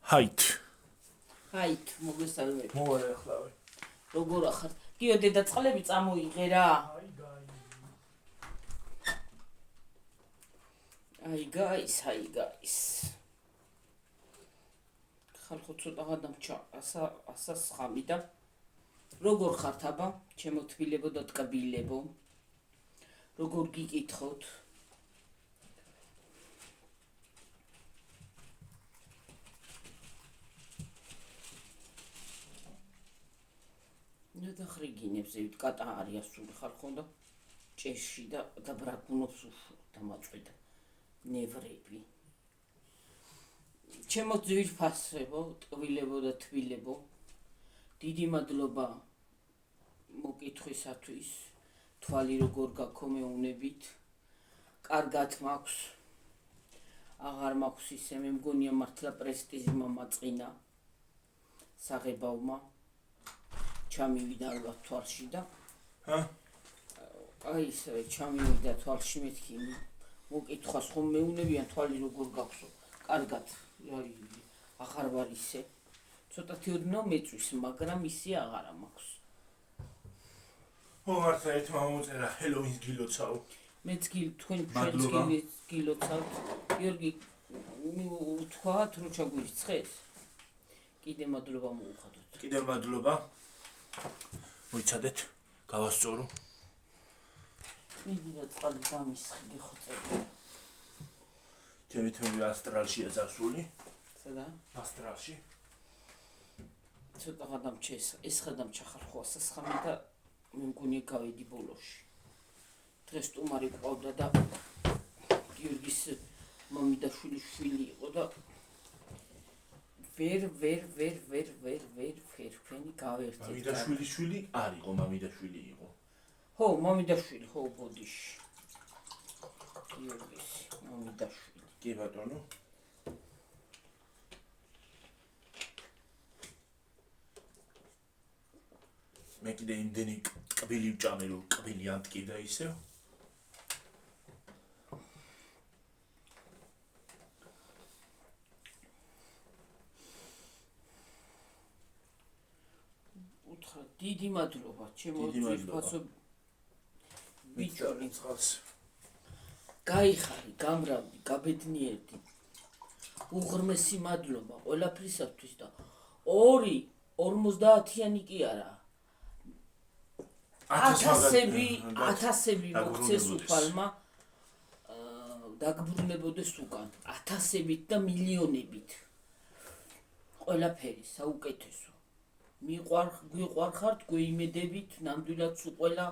Height. Height, მოგესალმებით. მოვალე ახლავე. როგორ ახართ? გიო დედა წყლები წამოიღე რა. Hi guys. ხალხო ცოტა გადამჭა ასას ხამი და როგორ ხართ აბა? ჩემო თბილებო და ტკბილებო. როგორ გიკითხოთ? და ხრიგინებს ევით კატა არის ასული ხალხო და ჭეში და ბრაგუნობს დამაწვედა ნევრები. ჩემო ძვირფასებო, ტკბილებო და თბილებო. დიდი მადლობა მოკითხვისათვის. თვალი როგორ გაქომეუნებით. კარგად მაქვს. აღარ მაქვს ისე, მე მგონია მართლა პრესტიჟმა მაწყინა. საღებავმა ჩამივიდა ალბათ თვალში და აი ისე ჩამივიდა თვალში მეთქი მოკითხვას ხომ მეუნებიან თვალი როგორ გაქვსო კარგად აღარ ვარ ისე ცოტათი ოდნავ მეწვის მაგრამ ისე აღარა მაქვს მართლა ერთმა მოწერა ჰელოვინს გილოცავ მეც თქვენ ჩვენს გილოცავთ გიორგი თქვათ რომ ჩაგვირიცხეს კიდე მადლობა მოუხადოთ კიდევ მადლობა მოიცადეთ გავასწორო მიდი რა წყალი დამისხდი ხო წერდა ჩემი თემი ასტრალშია წასული სადა ასტრალში ცოტა გადამჭეს ეს გადამჭა ხალხო ასასხამი და მე მგონია გავედი ბოლოში დღეს სტუმარი ყავდა და გიორგის მამიდაშვილი შვილი იყო და ვერ ფერფენი გავერთეთ. მამიდაშვილი არისო, მამიდაშვილი იყო. ხო, მამიდაშვილი, ხო, ბოდიში. გიორგის მამიდაშვილი. კი ბატონო. მე კიდე იმდენი კბილი ვჭამე რომ კბილი ანტკიდა ისევ. დიდი მადლობა ჩემო ძვირფასო ბიჭორი წყალს გაიხარი გამრავდი გაბედნიერდი უღრმესი მადლობა ყველაფრისათვის და 2.50-იანი კი არა ათასები მოგცეს უფალმა დაგბრუნებოდეს უკან ათასებით და მილიონებით ყველაფერი საუკეთესო გვიყვარხართ, გვეიმედებით, ნამდვილად უყველა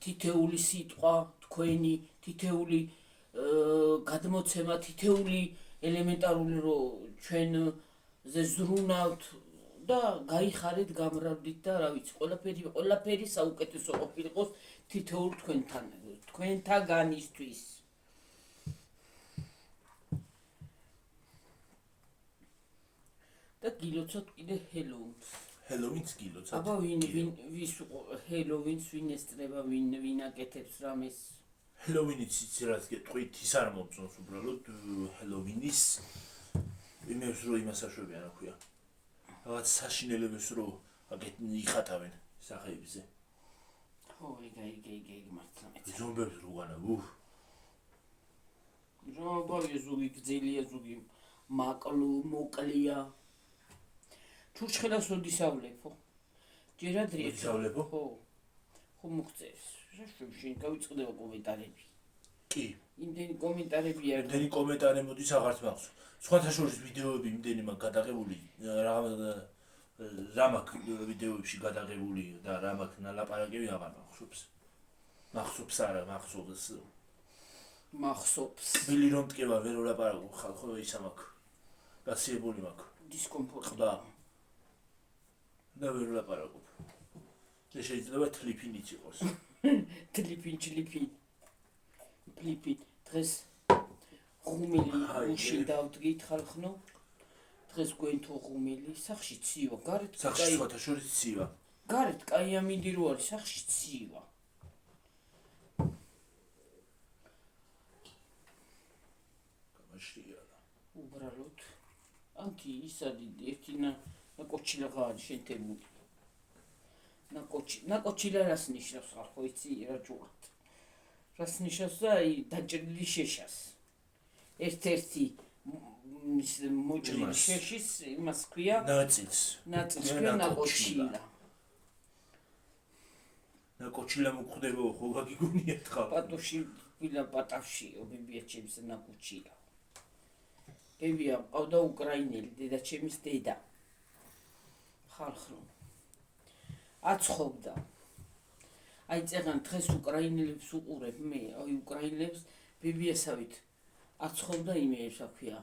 თითეული სიტყვა, თქვენი თითეული გადმოცემა, თითეული ელემენტარული რომ ჩვენზე ზრუნავთ და გაიხარეთ, გამრავლდით და რა ვიცი, ყველაფერი საუკეთესო ყოფილიყოს თითოეულ თქვენთაგანისთვის. და გილოცავთ კიდე ჰელოვინს. ჰელოვინს გილოცავთ. აბა ვის ჰელოვინს ვინ ესწრება, ვინ აკეთებს რამეს? ჰელოვინიც იცი რაც გეტყვით, ის არ მომწონს უბრალოდ ჰელოვინის იმებს რო იმას აშვებიან, რა ქვია. რაღაც საშინელებას რო იხატავენ სახეებზე. ხო, ეგ მართლა მეც. ზომბებს როღანა, ზომბები ზოგი გძელია, ზოგი მოკლია. ჩურჩხელას ოდისავლებო. ჯერადრია. ოდისავლებო? ხო მოგწევს. შენ გავიწყდება კომენტარები. კი. იმდენი კომენტარები არ. იმდენი კომენტარი მოდის აღარც მაქვს. სხვათა შორის ვიდეოები იმდენი მაგ გადაღებული რა მაგ ვიდეოებში გადაღებული და რა მაგ ნალაპარაკები აღარ მახსოვს. მახსოვს არა, მახსოვს. ბილი რომ მტკევა ვერ ვლაპარაკობ ხალხო ისა მაქვს. გასიებული მაქვს. დისკომფორტი. და ვერ ვლაპარაკობ. შეიძლება თლიფინიც იყოს. თლიფინ. დღეს ღუმილი უში დავდგით ხალხნო. დღეს გვენთო ღუმილი, სახში ცივა, გარეთ სახში სხვათა შორის ცივა. გარეთ კაი ამინდი რო არის, სახში ცივა. გამაშრია. უბრალოდ ანკი ისადი ერთი ნაკოჩილაღა არის შენთებული. ნაკოჩილა რას ნიშნავს ხალხო იცი რა ჯუღად. რას ნიშნავს და აი დაჭრილი შეშას. ერთ-ერთი მოჭრილი შეშის იმას ქვია ნაწილს ქვია ნაკოჩილა. ნაკოჩილა მოხდება ხო გაგიგონია თხა. პატოში ვილა პატავში ობებია ჩემს ნაკოჩილა. ებია ყავდა უკრაინელი დედაჩემის დედა. ხალხო აცხობდა. აი წეგან დღეს უკრაინელებს უყურებ მე, აი უკრაინელებს ბებიასავით აცხობდა იმეებს აქვია.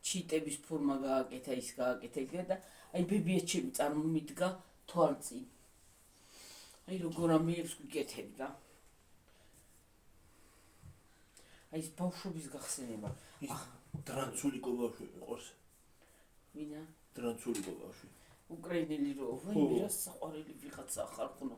ჩიტების ფორმა გააკეთა ის გააკეთა და აი ბებიაჩემი წარმომიდგა თვალწინ. აი როგორ ამიებს გიკეთებდა. აი ეს ბავშვობის გახსენება. ტრანსული კობავშვები ყავს. ვინა? ტრანსული კობავშვი. უკრაინელი რო, ვაიმე რა საყვარელი ვიღაცა ხალხო.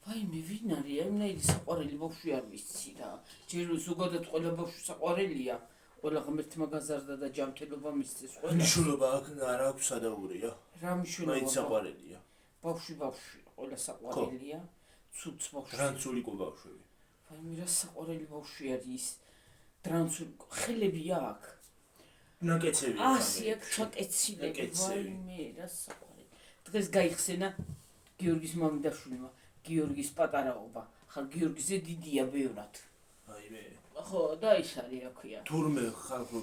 ვაიმე ვინ არის? ამნაირი საყვარელი ბავშვი არ ვიცი რა. ჯერ ზოგადად ყველა ბავშვი საყვარელია. ყველა ღმერთმა გაზარდა და ჯანმრთელობა მისცეს ყველა. მნიშვნელობა არ აქვს სადაურია. რა მნიშვნელობა? მაინც საყვარელია. ბავშვი ყველა საყვარელია. ცუც ბავშვი. ტრანსული კობავშვები. ვაიმე რა საყვარელი ბავშვი არის ის. ტრანსული ხელები აქვს. ნაკეცები ასი აქ ჩაკეცილები. ვაიმე რა საყვარელი. დღეს გაიხსენა გიორგის მამიდაშვილმა. გიორგის პატარაობა. ხა გიორგიზე დიდია ბევრად. აიმე. ხო, და ის არის აქვია. თურმე ხალხო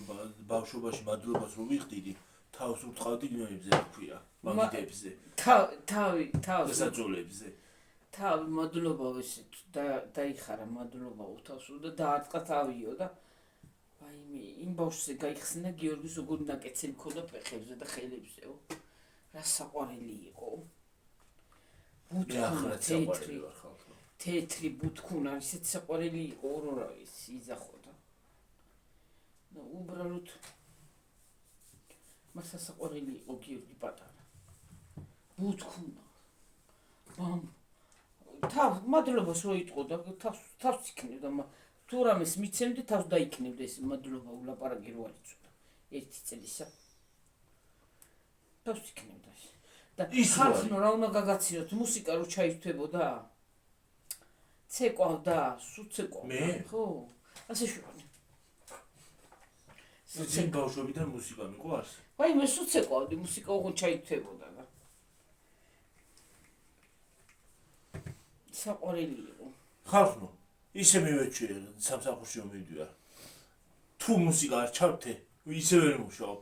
ბავშვობაში მადლობას რო ვიხდიდი, თავს უთხოვდი იმებზე აქვია, მაგიდებზე. თავი გასაძოლებზე. თავი მადლობა ესე დაიხარა მადლობა უთავს და დაარტყა თავიო და ვაიმე იმ ბავშვზე გაიხსნა გიორგის როგორ ნაკეცები ქონდა ფეხებზე და ხელებზეო. რა საყვარელი იყო. ბუთქუნა თეთრი ბუთქუნა ისეთ საყვარელი იყო ორორავის იზახოდა. და უბრალოდ მასა საყვარელი იყო გიორგი პატარა. ბუთქუნა. ბამ თავს მადლობას რო იტყოდა თავს იქნებდა თუ რამეს მიცემდი თავს დაიქნებდა ეს მადლობა ულაპარაკი რო არ იცოდა ერთი წელისა თავს იქნებდა და ხალხო რა უნდა გაგაციოთ მუსიკა რო ჩაითვებოდა ცეკვავდა სუცეკვავდა ხო ასე შევანი სულ ბავშვობიდან მუსიკა მიყვარს ვაიმე სუცეკვავდი მუსიკა ოღონდ ჩაითვებოდა და საყვარელი იყო. ხალხო, ისე მივეჩვიე სამსახურში მივიდივარ. თუ მუსიკა არ ჩავთე, ისე ვერ მუშაობ.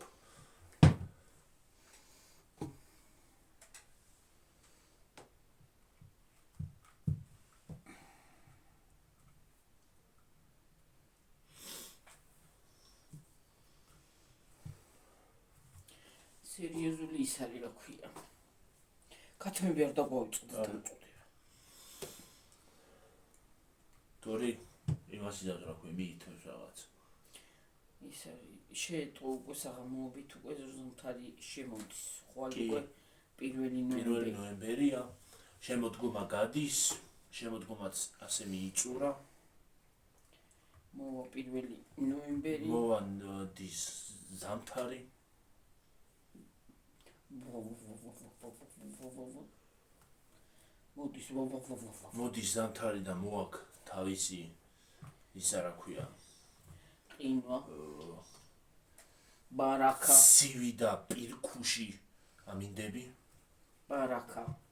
სერიოზული ის არის რა ქვია. კათმები არ დაგვაუწყდა და თორე იმას იზავს რა ქვია მიითევს რაღაც. ის არის შეეტყო უკვე საღამოობით უკვე ზრუნთარი შემოდის. ხვალ უკვე პირველი ნოემბერია. შემოდგომა გადის, შემოდგომაც ასე მიიწურა. მოვა პირველი ნოემბერი. მოვანდის ზამთარი. მოდის ზამთარი და მოაქ თავისი ისა რა ქვია ყინვა ბარაკა სივი და პირქუში ამინდები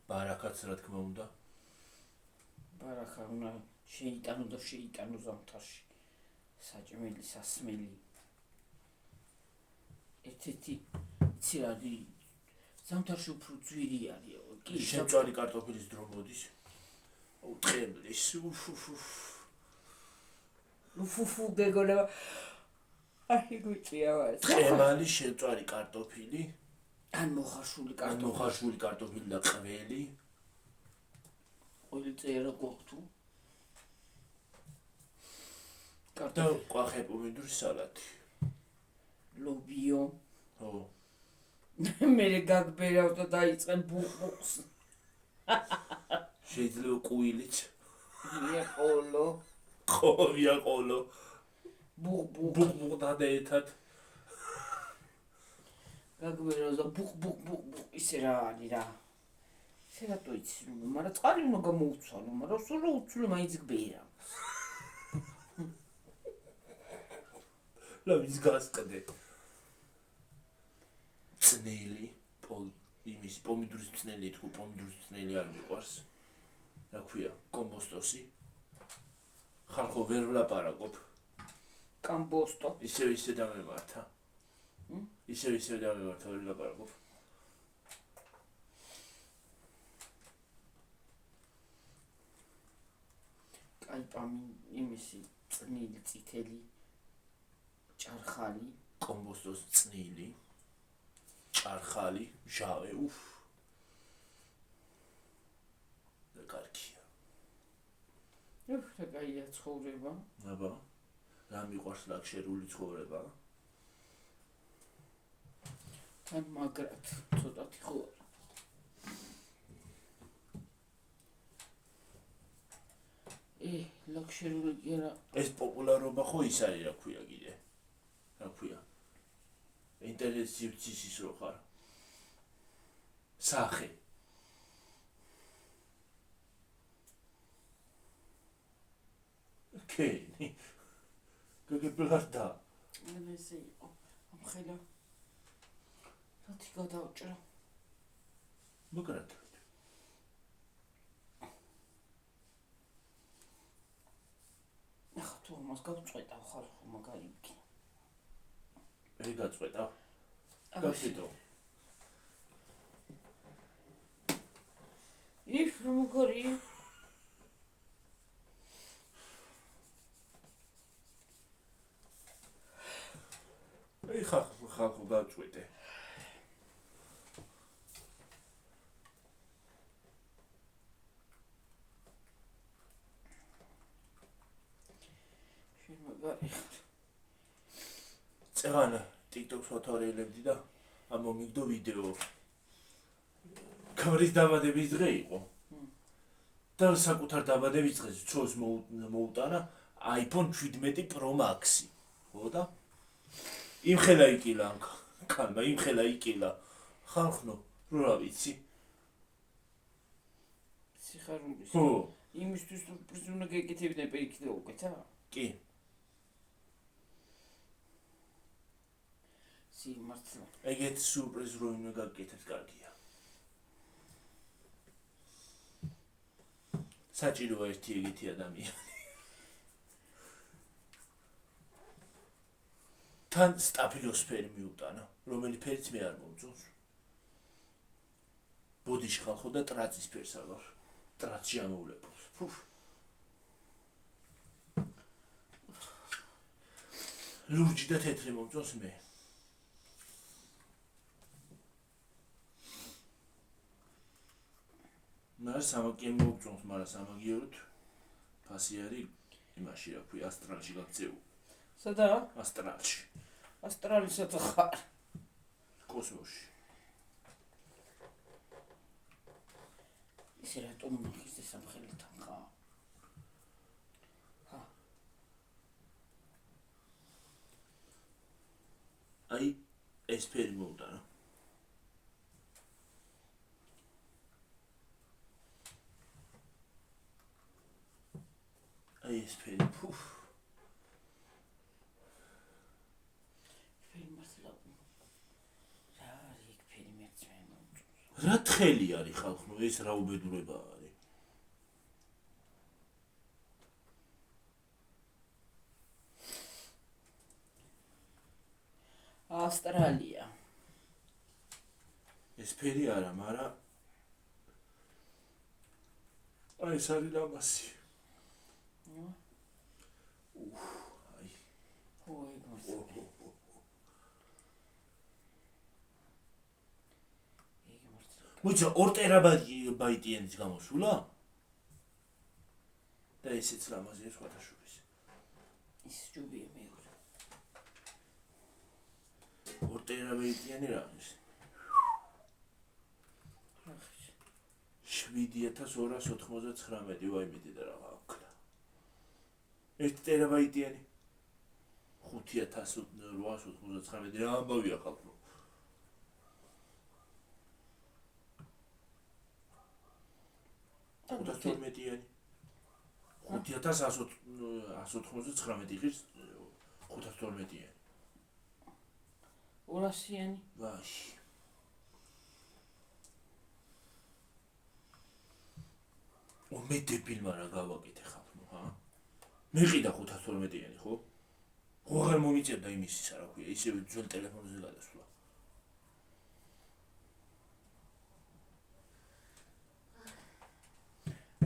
ბარაკაც რა თქმა უნდა ბარაკა უნდა შეიტანო ზამთარში საჭმელი სასმელი ერთ-ერთი ცირადი ზამთარში უფრო ძვირი არის კი შემწვარი კარტოფილის დრო მოდის უთხემლის უფუფუ გეგონება აი გუჭია ვარ ხემალი შემწვარი კარტოფილი ან მოხარშული კარტოფილი და ყველი ყოველი წერა გოხთუ კარტოფილი ყვახე პომიდორი სალატი ლობიო ხო მე გაგბერავ და დაიწყენ ბუხბუხს შეიძლება კუილიც ვია ყოლო ბუხბუხ და დაეთად გაგბეროს და ბუხ ისე რა არის რა. ისე რატო იცი რომ, მაგრამ წყალი უნდა გამოუცვალო, მაგრამ სულ რა უცვლო მაინც გბერა. რა ვის გასყდე. წნელი იმის პომიდორის წნელი თქო პომიდორის წნელი არ მიყვარს. რა ქვია? კომბოსტოსი. ხალხო ვერ ვლაპარაკობ. კამბოსტო. ისე დამემართა. ისე დამემართა ვერ ვლაპარაკობ. კაი პამი იმისი წნილი წითელი ჭარხალი კომბოსტოს წნილი ჭარხალი ჟავე უფ და კარგია. რა კაია ცხოვრება. აბა რა მიყვარს ლაქშერული ცხოვრება? თან მაგრად ცოტათი ხო ლაქშერული კი არა. ეს პოპულარობა ხო ის არის რა ქვია კიდე. რა ქვია? ინტერესის რო ხარ. სახე. კენი. გაგებლარდა. მე ესე იყო. ამხელა. რათი გადავჭრა. მაგრად. ახლა თუ მას გავწყვეტა ხალხო მაგარი იქ. მე გაწყვეტა. გაფიდო. იქ რომ მაგარი. აი ხალხო გაწყვეტე. წეღანა TikTok-ს ვათვალელებდი და ამ მომიგდო ვიდეო. კამერის დაბადების დღე იყო. და საკუთარ დაბადების დღეს ჩოს მოუტანა iPhone 17 Pro Max-ი. ხო და? იმხელა იკილა კალმა, იმხელა იკილა. ხალხნო, რა ვიცი. სიხარულის. ხო. იმისთვის თუ უნდა გეკეთებინე პირიქით და უკეთა? კი. მართლა. ეგეთ სურპრიზ რო უნდა გაკეთეთ კარგია. საჭიროა ერთი ეგეთი ადამიანი. თან სტაფილოსფერი მიუტანა, რომელი ფერიც მე არ მომწონს. ბოდიში ხალხო და ტრაცის ფერს აღარ. ტრაცი ამოვლებს. ფუფ. ლურჯი და თეთრი მომწონს მე. მაგრამ სამაგია მოგწონს, მაგრამ სამაგიოდ ფასი არის იმაში რა ქვია, ასტრალში გაქცეულ. სადა? ასტრალში. ასტრალისაც ხარ. კოსმოსში. ისე რატომ ნახის ეს სამხელთან ხარ? ჰა. აი ეს ფერი მოუტანა. აი ეს ფერი, ფუფ. ფერი მართლა. რა არის ეგ ფერი მეც მე მომწონს. რა თხელი არის ხალხო, ეს რა უბედურება არის. ავსტრალია. ეს ფერი არა, მაგრამ აი ეს არის ლამასი. აი. ой, господи. მოიცა 2 ტერაბაიტიანის გამოსულა? და ესეც ლამაზია სხვათა შორის. ის ჯუბია მეორე. 2 ტერაბაიტიანი რა არის? 7299 ვაიმედი და რა აქვს. 1 ტერაბაიტიანი 5899 რა ამბავია ხალხო. 512-იანი 5199 იღებს 512-იანი 200-იანი ვაში მე დებილმა რა გავაკეთე ხალხო ჰა მე ყიდა 512-იანი ხო აღარ მომიწერდა იმისის რა ქვია ისევ ძველ ტელეფონზე გადასვლა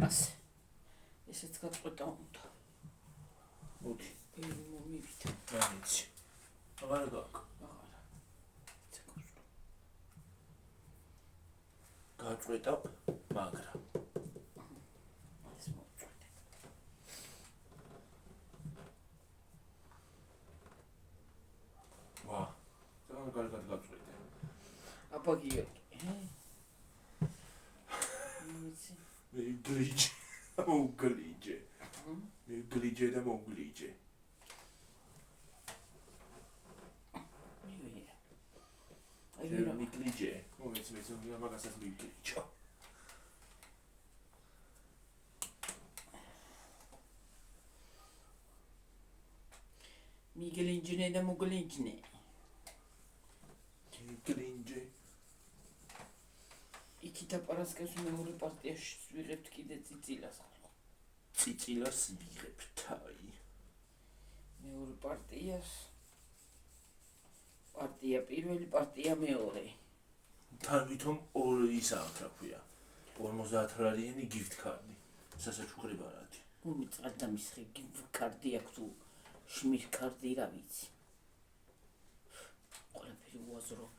ასე ესეც გაწყვეტა უნდა მოდი ბევრი მომივიდა განიცი აღარ გაქვს აღარა გაწყვეტა მაგრამ ეს მოვწყვეტე ვა ძალიან კარგად გაწყვეტე აბა გიორგი მე გლიჯე მოგლიჯე მე გლიჯე და მოგლიჯე აი მე გლიჯე მომეც მაგასაც მიგლიჯო მიგლინჯნე და მოგლინჯნე გლიჯე იქითა პარასკევს მეორე პარტიაში ვიღებთ კიდე წიწილას წიწილას ვიღებთ აი მეორე პარტია პირველი პარტია მეორე თან ვითომ ორი ისა აქვს რა ქვია 50 gift card-ი სასაჩუქრება რათი უმიწარ და მისხი gift card-ი აქვს თუ შმის card-ი რა ვიცი ყველაფერი უაზრო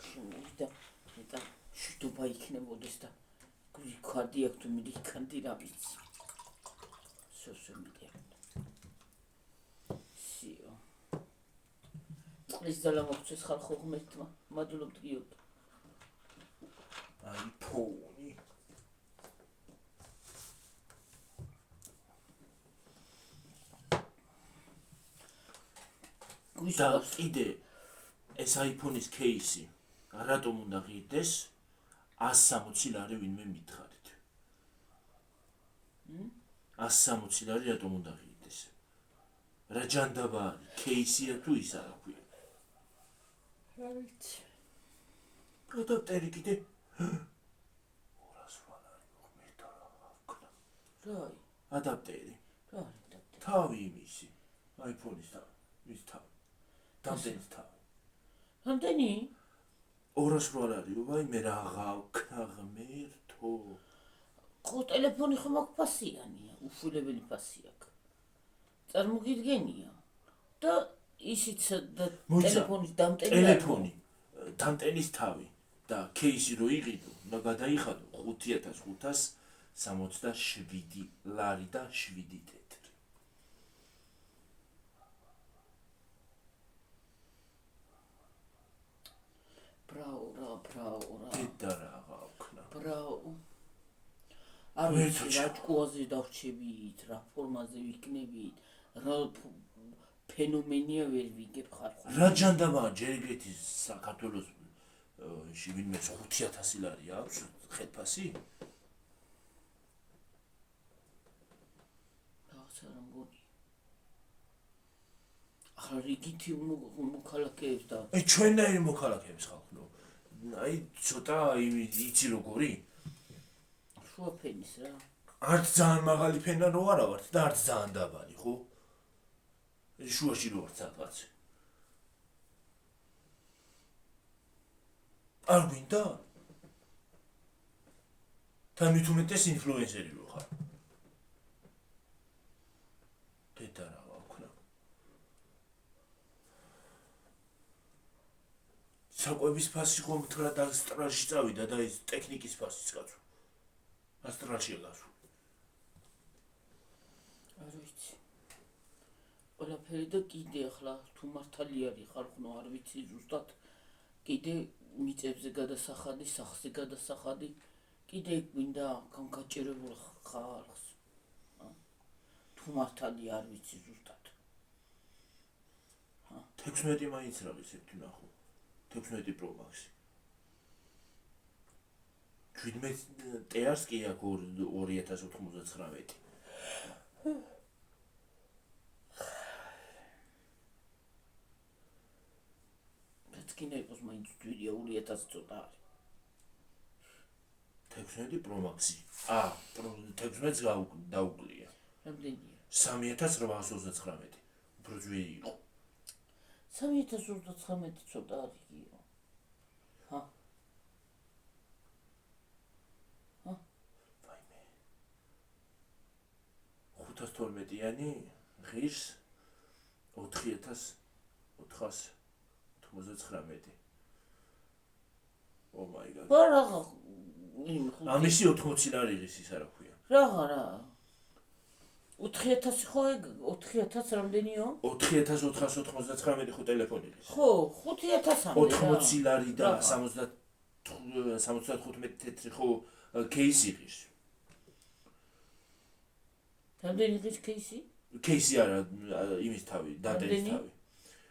შმის და მეტა შტობა იქნებოდეს და gift card-ი აქვს თუ მიდი card-ი რა ვიცი სოსემიტი სიო ის ძალა მოგწეს ხალხო ღმერთმა მადლობთ გიორგი აი ფონი და კიდე ეს iPhone-ის кейსი რატომ უნდა ღირდეს 160 ლარი ვინმე მითხარით 160 ლარი რატომ უნდა ღირდეს რა ჯანდაბა არის кейსია თუ ისა რა ქვია რა ვიცი ადაპტერი კიდე 200 ლარი ხმეთა რა ქნა რა ადაპტერი რა ადაპტერი თავი იმისი iPhone-ის თავი ის თავი დამტენის თავი რამდენი 200 ლარი ვაი მე რა გავქნა ღმერთო ხო ტელეფონი ხომ აქვს ფასიანია უშულებელი ფასი აქვს წარმოგიდგენია და ისიც და ტელეფონის დამტენი ტელეფონი დამტენის თავი და кейსი რო იყიდო და გადაიხადო 5567 ლარი და 7 თეთრი ბრაო დედა რა გავქნა ბრაო არ ვიცი რა ჭკუაზე დავრჩებით რა ფორმაზე ვიქნებით რა ფენომენია ვერ ვიგებ ხალხო რა ჯანდაბაა ჯერ ეგრეთის საქართველოს ვინმე 5000 ლარი აქვს ხელფასი რაღაცა რა მგონი ახლა რიგითი მოქალაქეებს და აი ჩვენნაირი მოქალაქეებს ხალხო აი ცოტა იცი როგორი შუა ფენის რა არც ძალიან მაღალი ფენა რო არა ვართ და არც ძალიან დაბალი ხო შუაში რო ვართ სადღაც არ გვინდა თან მით უმეტეს ინფლუენსერი რო ხარ დედა რა ვაქნა საკვების ფასი ხომ თრა და სტრალში წავიდა და ის ტექნიკის ფასიც გაწვა ასტრალშია გასულ არ ვიცი ყველაფერი და კიდე ახლა თუ მართალი არის ხალხო არ ვიცი ზუსტად კიდე მიწებზე გადასახადი სახზე გადასახადი კიდე გვინდა განკაჭირებულ ხალხს თუ მართალი არ ვიცი ზუსტად 16 მაინც რა ვიცი ნახო 16 Pro Max 17 ტერს კი აქვს 2099. კინე იყოს მაინც 2000 ცოტა არის. 16 Pro Max-ი. 16-ს დაუკლია. რამდენია? 3829. უფრო ძვირი იყო. 3039 ცოტა არის გიო. ვაიმე. 512-იანი ღირს 4499. Oh my god. ბარაღა ამისი 80 ლარი ღირს ის არა ქვია. რა 4000 ხო ეგ 4000 რამდენიო? 4499 ხო ტელეფონი ღირს. ხო 5000-ამდე 80 ლარი და 75 თეთრი ხო кейსი ღირს. რამდენი ღირს кейსი? кейსი არა იმის თავი, დატენის თავი.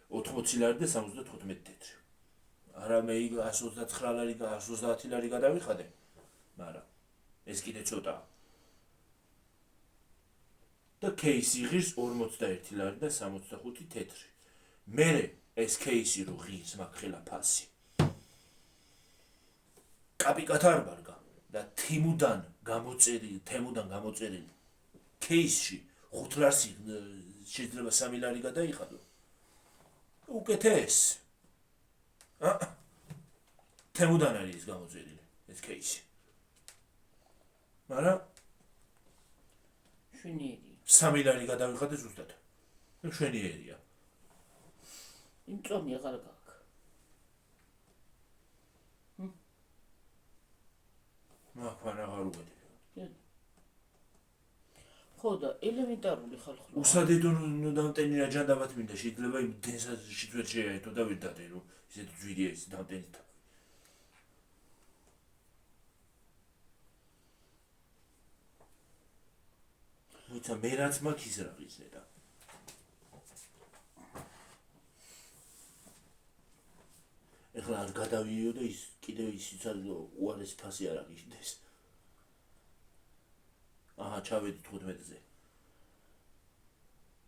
80 ლარი და 75 თეთრი. არა მე 129 ლარი და 130 ლარი გადავიხადე. მაგრამ ეს კიდე ცოტაა. და кейსი ღირს 41 ლარი და 65 თეთრი. მერე ეს кейსი რო ღირს მაქვს ხელა ფასი. კაპიკად არ მარგა და თემუდან გამოწერილი кейსში 5 ლარსი შეიძლება 3 ლარი გადაიხადო. უკეთეს. თემუდან არის ის გამოწერილი ეს кейსი. მაგრამ შვენიერი. 3 ლარი გადავიხადე ზუსტად. შვენიერია. იმწონი აღარ გაქვს. მაგრამ აღარ უგედი. ხო და ელემენტარული ხალხი. უსადიდო დამტენი რა ჯანდაბათ მინდა შეიძლება იმ დენსაც შეძვერ შეაერთო და ვერ დადე რომ ისეთ ძვირია ის დამტენი თავი. მოიცა მე რაც მაქვს ის რა ვიცი და ეხლა არ გადავიო და ის კიდევ ისიც არის უარესი ფასი არ აღიშდეს. ჩავედი 15-ზე.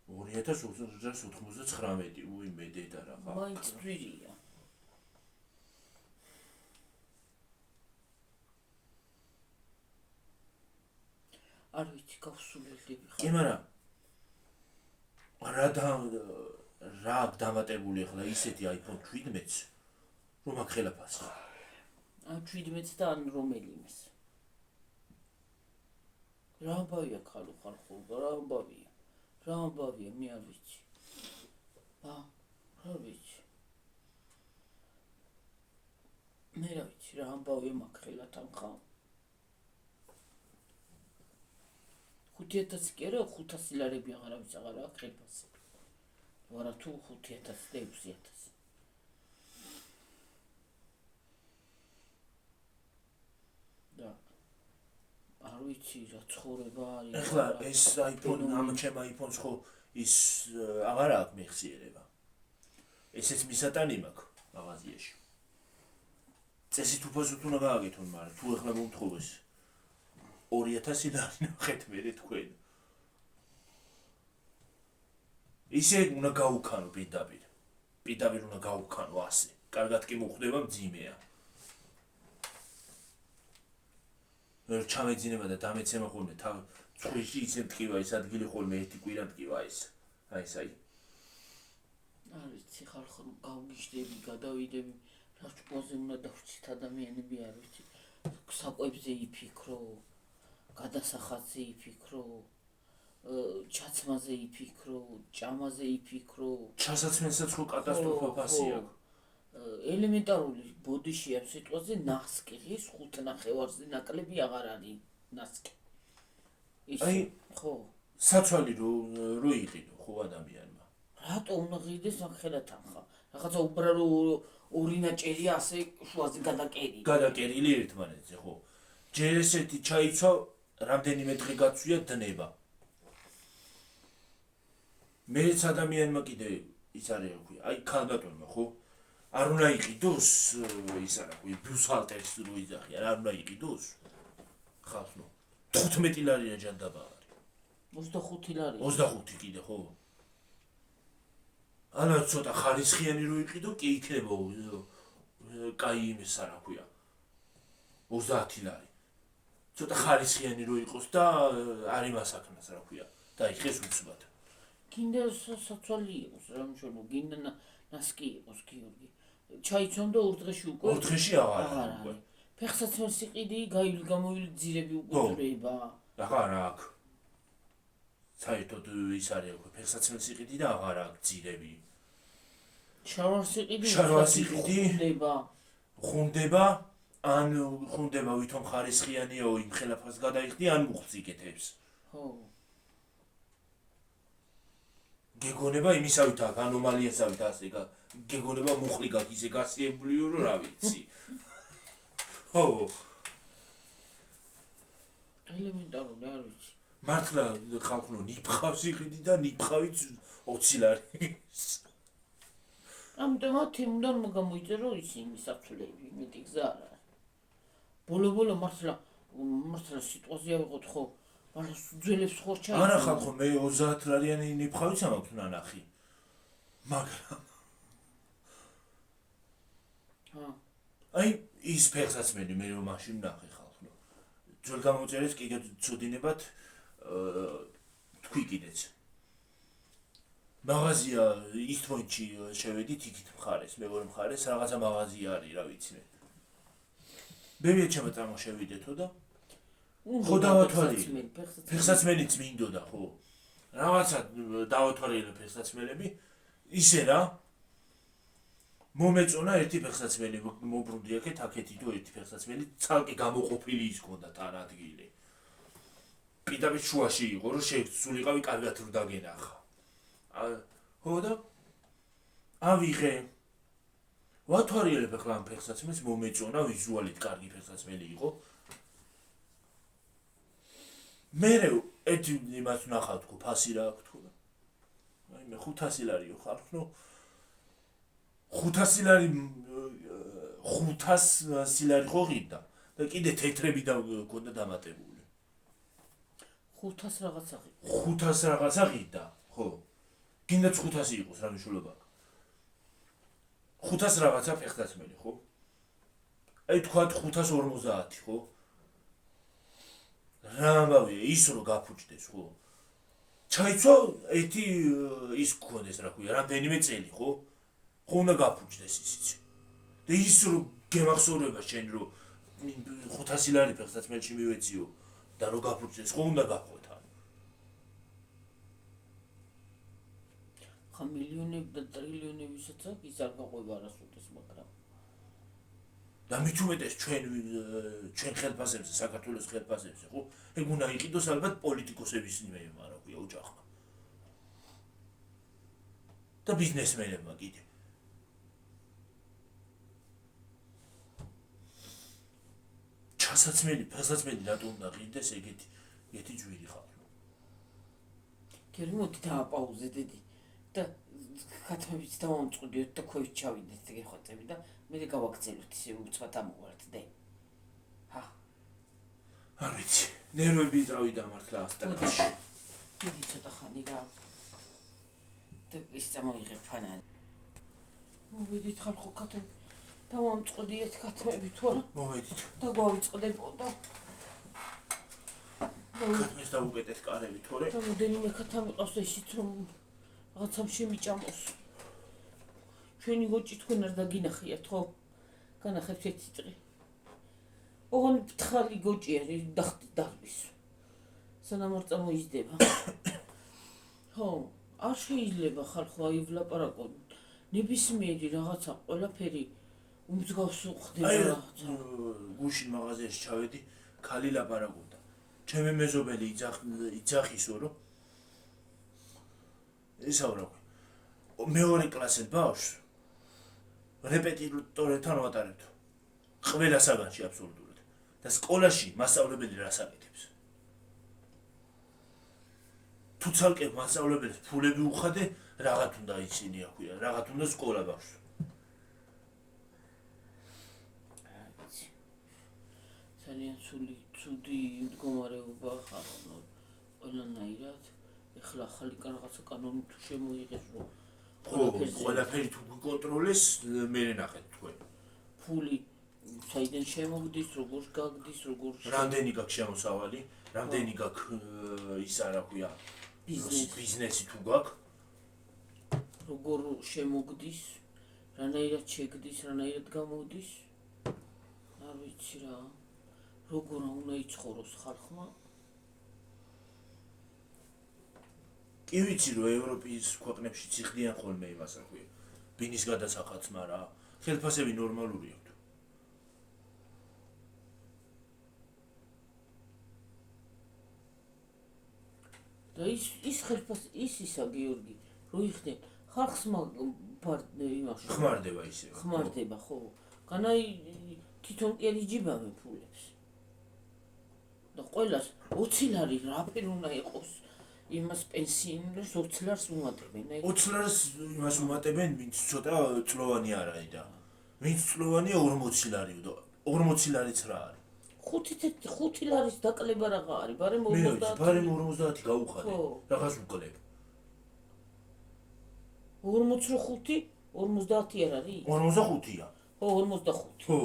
2099. უიმე დედა რა ხა. მაინც ძვირია. არ ვიცი გავსულელდები ხარ. კი მაგრამ რა დამატებული ახლა ისეთი iPhone 17-ს რომ აქ ხელა ფასი. 17-ს და ან რომელიმეს. რა ამბავია ხალხო, რა ამბავია, მე არ ვიცი. რა ვიცი. მე რა ვიცი, რა ამბავია მაქვს ხელა თანხა. 5000 კი არა, 500 ლარები აღარავის აღარ აქვს ხელფასი. ვარა თუ 5000 და 6000. და არ ვიცი რა ცხოვრება არის. ეხლა ეს iPhone ამ ჩემ iPhone-ს ხო ის აღარ აქვს მეხსიერება. ესეც მისატანი მაქვს მაღაზიაში. წესით უფასოდ უნდა გააკეთონ, მაგრამ თუ ეხლა მომთხოვეს 2000 ლარი ნახეთ მე თქვენ. ისე უნდა გაუქანო პირდაპირ უნდა გაუქანო ასე. კარგად კი მოხდება მძიმეა. ვერ ჩამეძინება და დამეცემა ხოლმე თავ წვიში ისე მტკივა ის ადგილი ხოლმე ერთი კვირა მტკივა ის. აი. არ ვიცი ხალხო გავგიჟდები, გადავიდები, რა ჭკუაზე უნდა დავრჩით ადამიანები არ ვიცი. საკვებზე იფიქრო, გადასახადზე იფიქრო, ჩაცმაზე იფიქრო, ჭამაზე იფიქრო. ჩასაცმელსაც ხო კატასტროფა ფასი აქვს. ელემენტარული ბოდიშია სიტყვაზე ნასკი ღირს 5 ნახევარზე ნაკლები აღარ არის ნასკი. აი ხო. საცვალი რო იყიდო ხო ადამიანმა. რატო უნდა ღირდეს აქ ხელა თანხა? რაღაცა უბრალო ორი ნაჭერია ასე შუაზე გადაკერილი. გადაკერილი ერთმანეთზე ხო. ჯერ ესეთი ჩაიცვა რამდენიმე დღე გაცვია დნება. მეც ადამიანმა კიდე ის არის რა ქვია, აი ქალბატონმა ხო არ უნდა იყიდოს ის არა ქვია ბიუსჰალტერის რო იძახიან არ უნდა იყიდოს ხალხს ნუ 15 ლარია ჯანდაბაღარი 25 ლარი 25 კიდე ხო ალბათ ცოტა ხარისხიანი რო იყიდო კი იქნება კაი იმის არა ქვია 30 ლარი ცოტა ხარისხიანი რო იყოს და არ იმასაკნას რა ქვია და იხეს უცბად გინდა საცვალი იყოს რა მშონო გინდა ნასკი იყოს გიორგი ჩაიცონდა ორ დღეში უკვე ორ დღეში აღარ უკვე ფეხსაცმლის სიყიდი გაივლი გამოვილი ძირები უკვე წრეება აღარ აქვს საერთოდ ის არის უკვე ფეხსაცმლის სიყიდი და აღარ აქვს ძირები შარვასიყიდი ხუნდება ან ხუნდება ვითომ ხარისხიანიაო იმ ხელაფას გადაიხდი ან მუხტს იკეთებს ხო გეგონება იმისავით აქვს ანომალიასავით ასე გეგონება მუხლი გაქვს ისე გასიებულიო რომ რა ვიცი ხო ელემენტარული არ ვიცი მართლა ხალხო ნიფხავს იყიდი და ნიფხავით 20 ლარი ამიტომ თემდან მოგამოიწერო ისინი საფლები მეტი გზა არ არის ბოლო მართლა სიტყვაზე ავიღოთ ხო მაგრამ ძველებს ხორ ჩაი არა ხალხო მე 30 ლარიანი ნიფხავიც ამაქვს ნანახი მაგრამ აი ის ფეხსაცმელი მე რომ მაშინ ნახე ხალხო ძველ გამოწერეს კიდე ცოდინებად თქვი კიდეც მაღაზია ისტმონჩი შევედით იქით მხარეს მეორე მხარეს რაღაცა მაღაზია არის რა ვიცი მე მეჩემ წამოშევიდეთო და ხო დავათვალიერე ფეხსაცმელიც მინდოდა ხო რაღაცა დავათვალიერე ფეხსაცმელები ისე რა მომეწონა ერთი ფეხსაცმელი მობრუნდი აქეთ თუ ერთი ფეხსაცმელი ცალკე გამოყოფილი ის ქონდა თან ადგილი პირდაპირ შუაში იყო რომ შეცულიყავი კარგად რომ დაგენახა ხო და ავიღე ვათვალიერებ ახლა ამ ფეხსაცმელს მომეწონა ვიზუალით კარგი ფეხსაცმელი იყო მე ერთი იმას ნახავ თქო ფასი რა აქვს თქო აი მე 500 ლარიო ხალხო 500 ლარი 500 ლარი ხო ღირდა და კიდე თეთრები და გქონდა დამატებული 500 რაღაცა 500 რაღაცა ღირდა ხო გინდა 500 იყოს რა მნიშვნელობა 500 რაღაცა ფეხსაცმელი ხო აი თქვა 550 ხო რა ამბავია ის რო გაფუჭდეს ხო ჩაიცვა ერთი ის გქონდეს რა ქვია რამდენიმე წელი ხო ხო უნდა გაფუჭდეს ისიც და ის რო გემახსოვრება შენ რო 500 ლარი ფეხსაცმელში მივეციო და რო გაფუჭდეს ხო უნდა გახვეთა ხა მილიონები და ტრილიონებისაც ის არ გაყვება არასოდეს მაგრამ და მით უმეტეს ჩვენ ხელფასებზე საქართველოს ხელფასებზე ხო ეგ უნდა იყიდოს ალბათ პოლიტიკოსების იმეება რა ქვია ოჯახმა და ბიზნესმენებმა კიდე ფეხსაცმელი რატო უნდა ღირდეს ეგეთი ჯვირი ხალხო გერი მოდი დააპაუზე დედი და ქათმებით დავამწყუდიოთ და ქვევით ჩავიდეთ გეხვეწები და მე გავაგზავნოთ ისე უცბად ამოვართ და არ ვიცი ნერვები წავიდა მართლა ასტაკაში დიდი ცოტა ხანი რა და ის წამოიღებ ფანანი მოვიდით ხალხო ქათმებით დავამწყუდიეთ ქათმებით თორე მოვედით და გვავიწყდებო და ქათმის დავუკეტეთ კარები თორე და მოდენიმე ქათა მიყავს ისიც რომ რაღაცამ შემიჭამოს ჩვენი გოჭი თქვენ არ დაგინახიათ ხო განახებთ ერთი წრი ოღონდ ფთხალი გოჭი არის დახტით დაღბის სანამ არ წამოიზდება ხო არ შეიძლება ხალხო აი ვლაპარაკო ნებისმიერი რაღაცა ყველაფერი უმსგავსო ხდება რაღაცა გუშინ მაღაზიაში ჩავედი ქალი ლაპარაკობდა ჩემი მეზობელი იძახისო რომ ისაო რა მეორე კლასელ ბავშვს რეპეტიტორებთან ვატარებთ ყველა საგანში აბსოლუტურად და სკოლაში მასწავლებელი რას აკეთებს თუ ცალკე მასწავლებელს ფულები უხადე რაღაც უნდა ისინი აქვია რაღაც უნდა სკოლა ბავშვს ძალიან ცუდი მდგომარეობა ხალხო ყველანაირად ეხლა ახალი რაღაცა კანონი თუ შემოიღეს რომ ყველაფერი თუ გიკონტროლეს მე ნახეთ თქვენ ფული საიდან შემოგდის როგორ გაგდის როგორ რამდენი გაქვს შემოსავალი რამდენი გაქვს ის არა ქვია ბიზნესი თუ გაქვს როგორ შემოგდის რანაირად შეგდის რანაირად გამოდის არ ვიცი რა როგორ უნდა იცხოვროს ხალხმა კი ვიცი რომ ევროპის ქვეყნებში ციხდიან ხოლმე იმას რა ქვია ბინის გადასახადს მაგრამ ხელფასები ნორმალურია და ის ხელფასი ისა გიორგი რო იხდნენ ხალხს იმაში ხმარდება ისე ხმარდება ხო განაი თვითონ კი იჯიბავენ ფულებს და ყველას 20 ლარი რაფერ უნდა იყოს იმას პენსიონერს 20 ლარს უმატებენ 20 ლარს იმას უმატებენ ვინც ცოტა წლოვანი არ არის და ვინც წლოვანია 40 ლარიო და 40 ლარიც რა არის 5 ლარის დაკლება რაღა არის ბარემ 50 ბარემ 50 გაუხადე რაღაც უკლებ 45 50 არ არის 45-ია ხო 45 ხო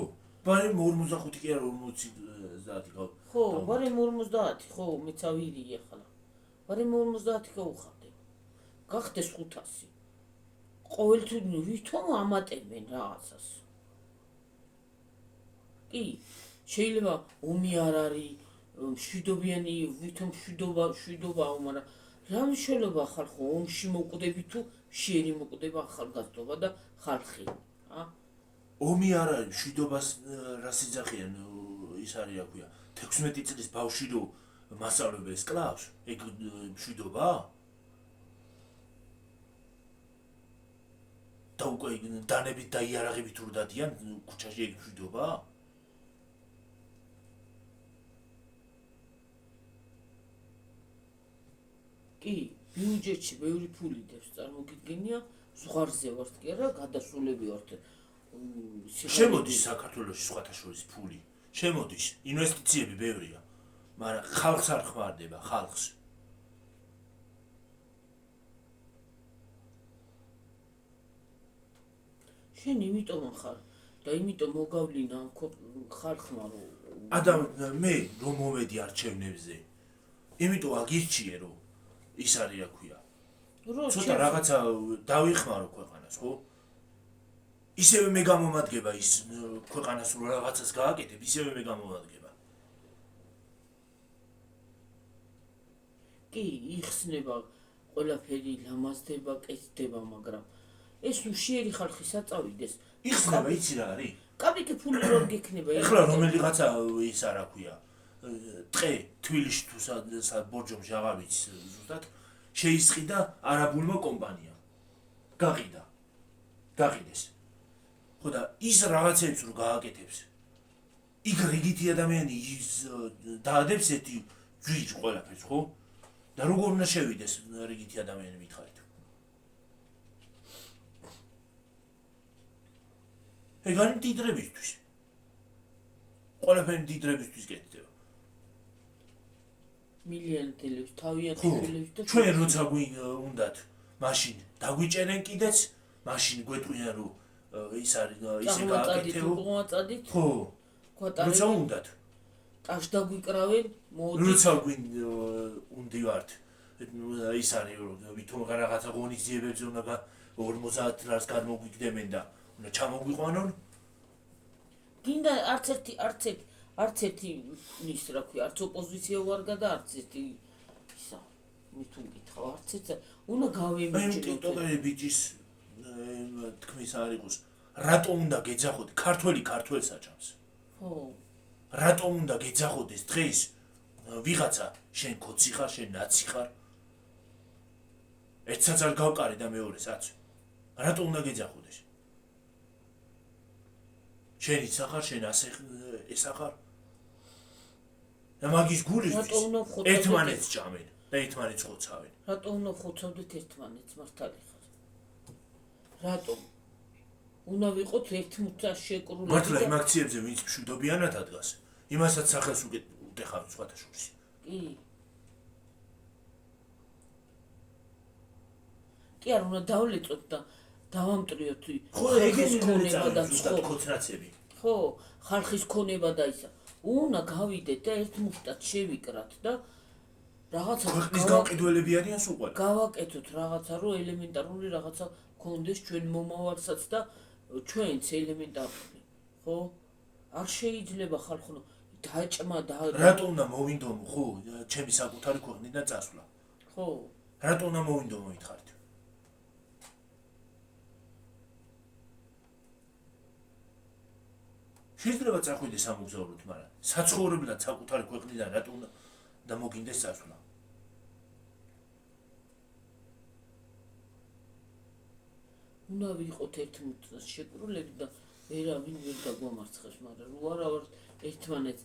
ბარემ 45 კი არა 50 გაუ ხო ბარემ 50 ხო მეც ავირი ახლა ბარემ 50 გაუხადე გახდეს 500 ყოველთვიურ ვითომ ამატებენ რაღაცას კი შეიძლება ომი არ არის მშვიდობიანი ვითომ მშვიდობაა მაგრამ რა მნიშვნელობა ხალხო ომში მოკვდები თუ შერი მოკვდება ახალგაზრდობა და ხალხი ომი არ არის მშვიდობას რას იძახიან ის არის რა ქვია 16 წლის ბავშვი რო მასწავლებელს კლავს ეგ მშვიდობაა და უკვე დანებით და იარაღებით რო დადიან ქუჩაში ეგ მშვიდობაა კი ბიუჯეტში ბევრი ფული დევს წარმოგიდგენია ზღვარზე ვართ კი არა გადასულები ვართ შემოდის საქართველოში სხვათა შორის ფული შემოდის ინვესტიციები ბევრია მაგრამ ხალხს არ ხმარდება ხალხს შენ იმიტომ ხარ და იმიტომ მოგავლინა ხალხმა რომ მე რომ მოვედი არჩევნებზე იმიტომ აგირჩიე რომ ის არის რა ქვია ცოტა რაღაცა დავიხმარო ქვეყანას ხო ისევე მე გამომადგება ის ქვეყანას რო რაღაცას გააკეთებ ისევე მე გამომადგება კი იხსნება ყველაფერი ლამაზდება კეთდება მაგრამ ეს უშიერი ხალხი საწავიდეს იხსნება იცი რა არის კაპიკი ფული რომ გექნება ეხლა რომელიღაცა ის არა ქვია ტყე თბილისში თუ ბორჯომში აღარ ვიცი ზუსტად შეისყიდა არაბულმა კომპანიამ გაყიდეს ხო და ის რაღაცებს რო გააკეთებს იქ რიგითი ადამიანი ის დაადებს ერთი ჯვირ ყველაფერს ხო და როგორ უნდა შევიდეს რიგითი ადამიანი მითხარით ეგ არის მდიდრებისთვის ყველაფერი მდიდრებისთვის კეთდება მილიონერებს თავიანთ შვილებს და ჩვენ როცა უნდათ მაშინ დაგვიჭერენ კიდეც მაშინ გვეტყვიან რომ ის არის ისე გააკეთებო ხო როცა უნდათ ტაშ დაგვიკრავენ როცა უნდივართ ის არის რომ ვითომ რაღაცა ღონისძიებებზე უნდა 50 ლარს გადმოგვიგდებენ და უნდა ჩამოგვიყვანონ გინდა არც ერთი ის რა ქვია არც ოპოზიცია ვარგა და არც ერთი ისა მithun კითხავ არც ერთი უნდა გავემიჯნოთ ტიტოლარი ბიჭის თქმის არ იყოს რატომ უნდა გეძახოთ ქართველს აჭამს ხო რატომ უნდა გეძახოდეს დღეს ვიღაცა შენ კოცი ხარ შენ ნაცი ხარ ერთსაც არ გავყარი და მეორესაც რატომ უნდა გეძახოდეს შენ იცახარ შენ ასე ესახარ და მაგის გულისთვის ერთმანეთს ჭამენ და ერთმანეთს ხოცავენ რატომ უნდა ხოცავდეთ ერთმანეთს მართალი ხარ რატომ უნდა ვიყოთ ერთმუთა შეკრული მართლა იმ აქციებზე ვინც მშვიდობიანად ადგას იმასაც სახელს უტეხავენ სხვათა შორის. კი არ უნდა დავლეწოთ და დავამტრიოთ ხო ეგენი ქონება და ქოცნაცები. ხო, ხალხის ქონება და ისა. უნდა გავიდეთ და ერთ მუშტად შევიკრათ და რაღაცა ქვეყნის გამყიდველები არიან სულ ყველა. გავაკეთოთ რაღაცა, რომ ელემენტარული რაღაცა გქონდეს ჩვენ მომავალსაც და ჩვენც ელემენტარული. ხო? არ შეიძლება ხალხო დაჭმა და რატო უნდა მოვინდომო, ხო? ჩემი საკუთარი ქვეყნიდან წასვლა. ხო. რატო უნდა მოვინდომო მითხარით? შეიძლება წახვიდეს ამ მოგზაურობით, მაგრამ საცხოვრებლად საკუთარი ქვეყნიდან რატო უნდა და მოგინდეს წასვლა? უნდა ვიყოთ ერთმანეთს შეკრულებით და ვერავინ ვერ დაგვამარცხებს, მაგრამ რო არა ვარ ერთმანეთს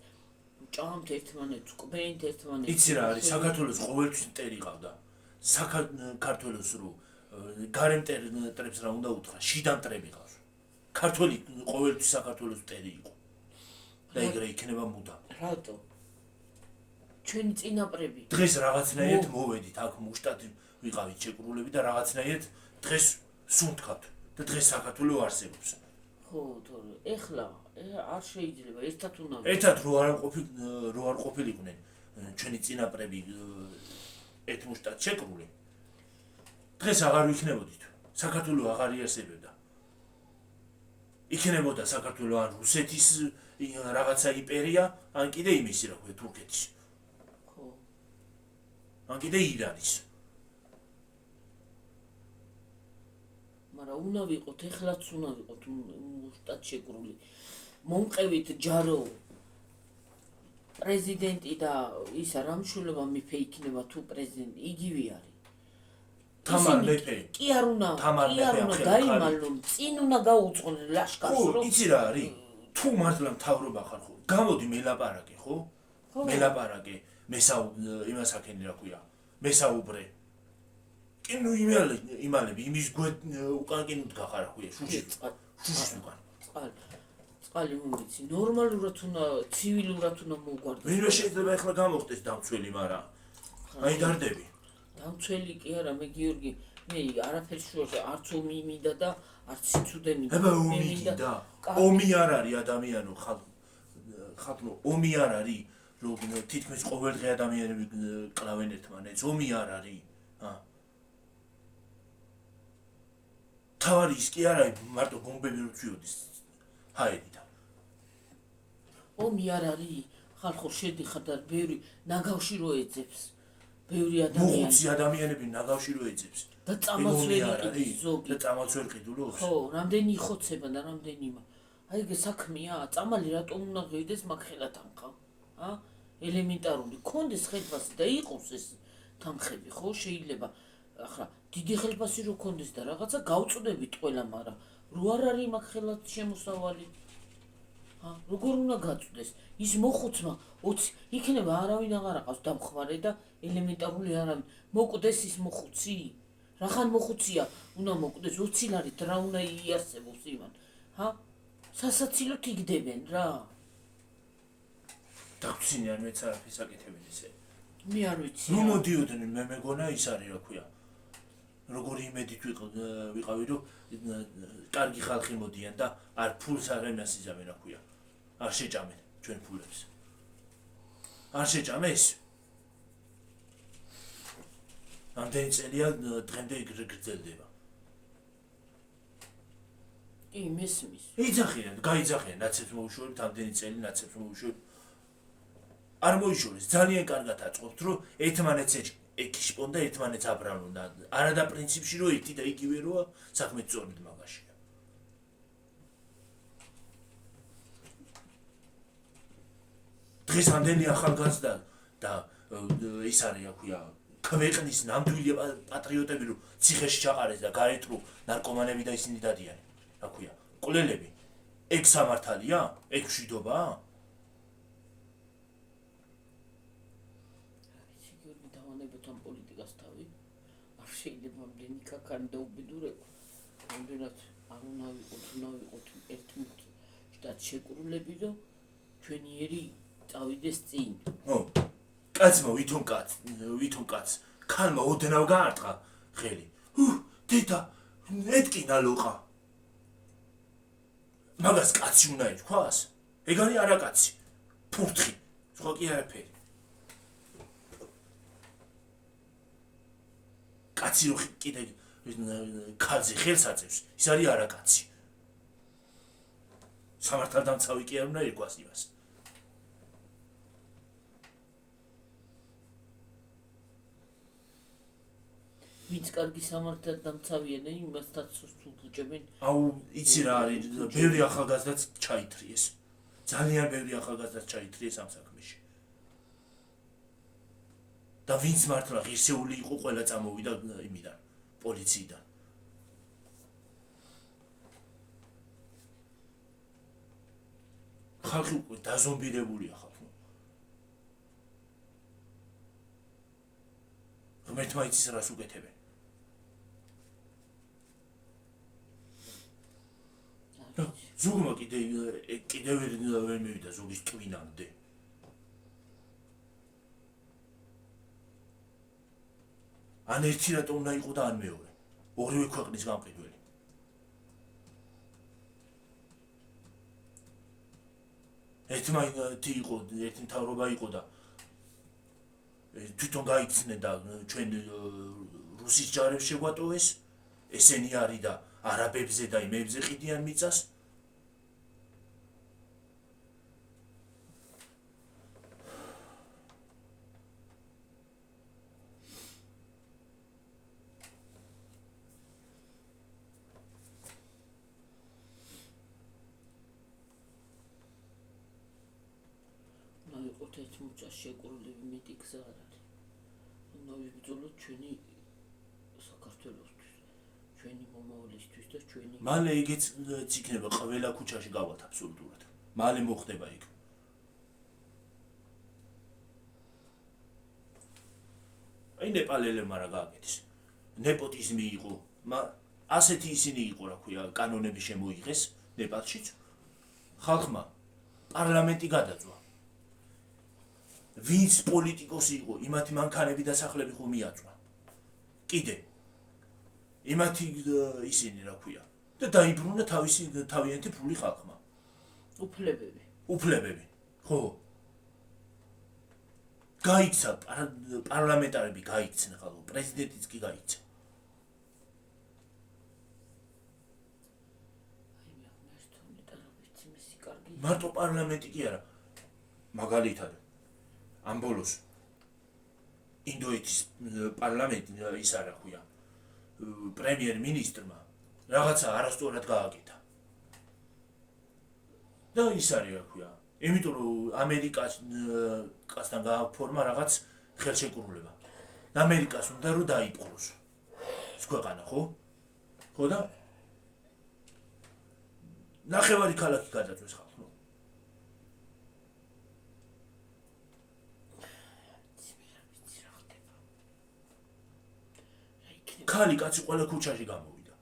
ჭამთ ერთმანეთს, ყვენთ ერთმანეთს. იცი რა არის, საქართველოს ყოველთვის მტერი ყავდა. საქართველოს რო გარემ მტრებს რა უნდა უთხრა, შიდა მტრები ყავს. ქართველი ყოველთვის საქართველოს მტერი იყო. და ეგრე იქნება მუდამ. რატო? ჩვენი წინაპრები. დღეს რაღაცნაირად მოვედით აქ მუშტად ვიყავით შეკრულები და რაღაცნაირად დღეს სუნთქავთ და დღეს საქართველო არსებობს. ხო, თორე ეხლა არ შეიძლება ერთად უნდა. ერთად რო არ ყოფილიყვნენ ჩვენი წინაპრები ერთ მუშტად შეკრული. დღეს აღარ ვიქნებოდით. საქართველო აღარ იარსებოდა. იქნებოდა საქართველო ან რუსეთის რაღაცა იმპერია, ან კიდე იმისი რა ქვია თურქეთის. ხო. ან კიდე ირანის. მაგრამ უნდა ვიყოთ, ეხლაც უნდა ვიყოთ მუშტად შეკრული. მომყევით ჯარო პრეზიდენტი და ისა რამშულობა მეფე იქნება თუ პრეზიდენტი, იგივე არის. თამარ მეფე. კი არ უნდა დაიმალონ, წინ უნდა გაუძღონ ლაშქარს, რომ იცი რა არის? თუ მართლა მთავრობა ხარ ხო? გამოდი მელაპარაკე, ხო? მელაპარაკე, იმასაკენი რა ქვია, მესაუბრე. კი ნუ იმალები, იმის უკან კი ნუ დგახარ რა ქვია, შუშის უკან. წყალი მომიცი, ნორმალურად უნდა, ცივილურად უნდა მოგვარდეს. ვინმე შეიძლება ეხლა გამოხდეს დამცველი, მაგრამ აი დარდები. დამცველი კი არა, მე გიორგი, მე არაფერს შორს არც ომი მინდა და არც სიცუდე მინდა. აბა ომი მინდა. ომი არ არის ადამიანო, ხალხო, ომი არ არის, რომ თითქმის ყოველდღე ადამიანები კლავენ ერთმანეთს, ომი არ არის. თავარი ის კი არა, მარტო ბომბები რო წვიოდეს ჰაერიდან. ომი არ არის, ხალხო შედიხარ და ბევრი ნაგავში რო ეძებს. ბევრი ადამიანი. მოხუცი ადამიანები ნაგავში რო ეძებს. და წამალს ვერ იყიდის ზოგი. და წამალს ვერ ყიდულობს. ხო, რამდენი იხოცება და რამდენი აი ეგ საქმეა, წამალი რატომ უნდა ღირდეს მაგ ხელად ამყავ? ელემენტარული კონდეს ხელფასი და იყოს ეს თანხები, ხო, შეიძლება. ახლა დიდი ხელფასი რო კონდეს და რაღაცა გავწუდებით ყველა, მაგრამ რო არ არის მაგ ხელად შემოსავალი. როგორ უნდა გაწუდეს? ის მოხუცმა 20 იქნება არავინ აღარ აყავს დამხმარე და ელემენტარული არავინ. მოკვდეს ის მოხუცი? რახან მოხუცია? უნდა მოკვდეს 20 ლარით რა უნდა იარსებოს იმან. სასაცილოდ იგდებენ რა. დაგწინიან მეც არაფერს აკეთებენ ესე. მე არ ვიცი. ნუ მოდიოდნენ, მე მეგონა ის არის რა ქვია. როგორი იმედით ვიყავი რომ კარგი ხალხი მოდიან და არ ფულს არ ემასიზამენ რა ქვია. არ შეჭამენ ჩვენ ფულებს. არ შეჭამეს? ამდენი წელია დღემდე გრძელდება. კი, მესმის. იძახიან, გაიძახიან, ნაცებს მოუშვებთ, ამდენი წელი ნაცებს მოუშვებთ. არ მოიშორეს, ძალიან კარგად აწყობთ, რომ ერთმანეთს ეკიშპონ და ერთმანეთს აბრალონ და არადა პრინციპში რომ ერთი და იგივე როა, საქმე სწორედ მაგაშია. დღეს ამდენი ახალგაზრდა და ის არის რა ქვია, ქვეყნის ნამდვილი პატრიოტები რომ ციხეში ჩაყარეს და გაეტრო ნარკომანები და ისინი დადიან. რა ქვია, ყლელები. ეგ სამართალია? ეგ მშვიდობაა? ამ პოლიტიკას თავი არ შეიძლება ამდენი კაკანი და უბედურება. ამდენად არ უნდა ვიყოთ ერთმანეთს შტატ შეკრულები და ჩვენი ერი წავიდეს წინ. კაცმა ვითომ კაც ქალმა ოდნავ გაარტყა ხელი. დედა ეთკინა ლოყა. მაგას კაცი უნდა ითქვას? ეგ არის არა კაცი. ფურთხი, სხვა კი არაფერი. კაცი რო კიდე ქალზე ხელს აწევს, ის არის არა კაცი. სამართალდამცავი კი არ უნდა იყვას იმას. ვინც კარგი სამართალდამცავია და იმასაც თუ ბუჭებენ. იცი რა არის, ბევრი ახალგაზრდაც ჩაითრიეს. ძალიან ბევრი ახალგაზრდაც ჩაითრიეს ამ საქმეში. და ვინც მართლა ღირსეული იყო, ყველა წამოვიდა იმიდან, პოლიციიდან. ხალხი უკვე დაზომბირებულია ხალხი. ღმერთმა იცის რას უკეთებენ. ზოგმა კიდევ ვერ მივიდა ზოგის ტვინამდე. ან ერთი რატო უნდა იყო და ან მეორე. ორივე ქვეყნის გამყიდველი. ერთი მთავრობა იყო და თვითონ გაიქცნენ და ჩვენ რუსის ჯარებს შეგვატოვეს. ესენი არის და არაბებზე და იმებზე ყიდიან მიწას. იყოთ ერთ მუჭას შეკრულები მეტი გზა არ არის. უნდა ვიბრძოლოთ ჩვენი საქართველოსთვის, ჩვენი მომავლისთვის და ჩვენი. მალე იგიც იქნება ყველა ქუჩაში გავალთ აბსოლუტურად. მალე მოხდება იქ. აი ნეპალელებმა რა გააკეთეს. ნეპოტიზმი იყო. ასეთი ისინი იყო, რა ქვია, კანონები შემოიღეს ნეპალშიც. ხალხმა პარლამენტი გადაწვა. ვინც პოლიტიკოსი იყო, იმათი მანქანები და სახლები ხომ მიაწვა. კიდე იმათი ისინი რა ქვია და დაიბრუნა თავიანთი ფული ხალხმა. უფლებები. ხო. გაიქცა პარლამენტარები გაიქცნენ ხალხო, პრეზიდენტიც კი გაიქცა. მარტო პარლამენტი კი არა. მაგალითად ამ ბოლოს ინდოეთის პარლამენტი ის არა ქვია პრემიერ-მინისტრმა რაღაცა არასწორად გააკეთა. და ის არის რა ქვია. იმიტომ რომ ამერიკასთან გააფორმა რაღაც ხელშეკრულება. ამერიკას უნდა რომ დაიპყროს. ეს ქვეყანა ხო? ხო და ნახევარი ქალაქი გადაწვეს ხალხს. ქალი კაცი ყველა ქუჩაში გამოვიდა.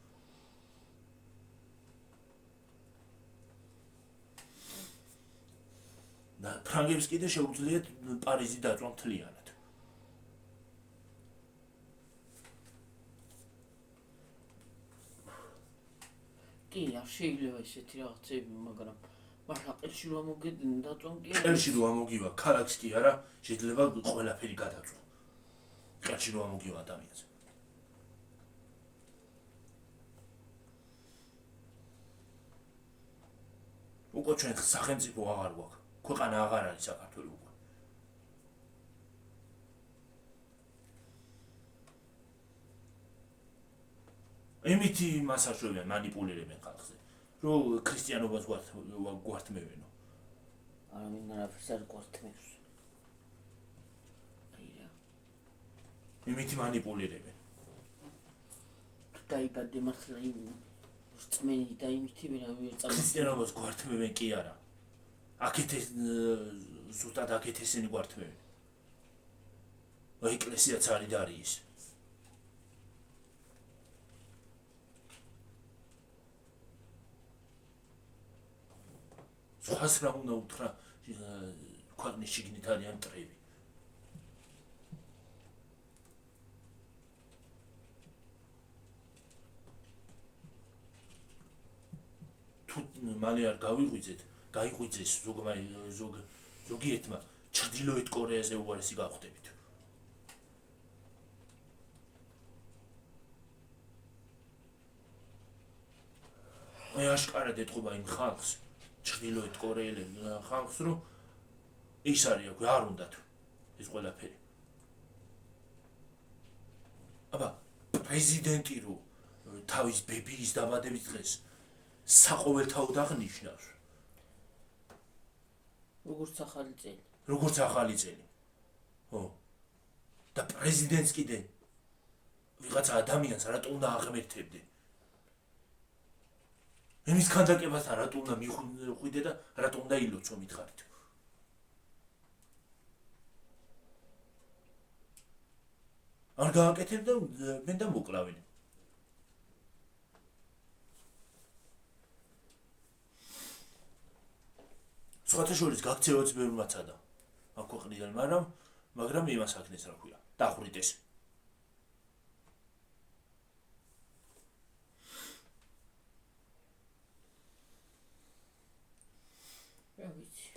და ფრანგებს კიდე შეუძლიათ პარიზი დაწვა მთლიანად. კი, არ შეიძლება ესეთი რაღაცები, მაგრამ მართლა ყელში რომ მოგედნენ დაწვამ კი არა. ყელში რომ ამოგივა ქალაქს კი არა, შეიძლება ყველაფერი გადაწვა. ყელში რომ ამოგივა ადამიანს. უკვე ჩვენ სახელმწიფო აღარ გვაქვს. ქვეყანა აღარ არის საქართველო უკვე. იმითი მასაშოვიან მანიპულირებენ ხალხზე, რომ ქრისტიანობას გვართმევენო. არა მინდა არაფერს არ გვართმევს. აირა. იმითი მანიპულირებენ. თუ დაიბადე მართლა იმ რწმენი და იმითი ვენა ვერ წამოწევს. ქრისტიანობას გვართმევენ კი არა. ზუსტად აქეთ ესენი გვართმევენ. ეკლესიაც არის და არის ის. სხვას რა უნდა უთხრა ქვეყნის შიგნით არიან მტრები. თუ მალე არ გაიღვიძეს ზოგიერთმა ჩრდილოეთ კორეაზე უარესი გავხდებით. მე აშკარად ეთყობა იმ ხალხს, ჩრდილოეთ კორეელებს ხალხს, რომ ის არის აქვე, არ უნდათ ეს ყველაფერი. აბა, პრეზიდენტი რო თავის ბებიის დაბადების დღეს საყოველთაოდ აღნიშნავს, როგორც ახალი წელი. როგორც ახალი წელი. ხო. და პრეზიდენტს კიდე ვიღაცა ადამიანს რატო უნდა აღმერთებდე? იმის ქანდაკებასთან რატო უნდა მიხვიდე და რატო უნდა ილოცო მითხარით? არ გააკეთებ და მე და მოკლავენ. სხვათა შორის გაქცევაც ბევრ მაცადა ამ ქვეყნიდან, მაგრამ იმას აქნეს რა ქვია, დახვრიტეს. რა ვიცი.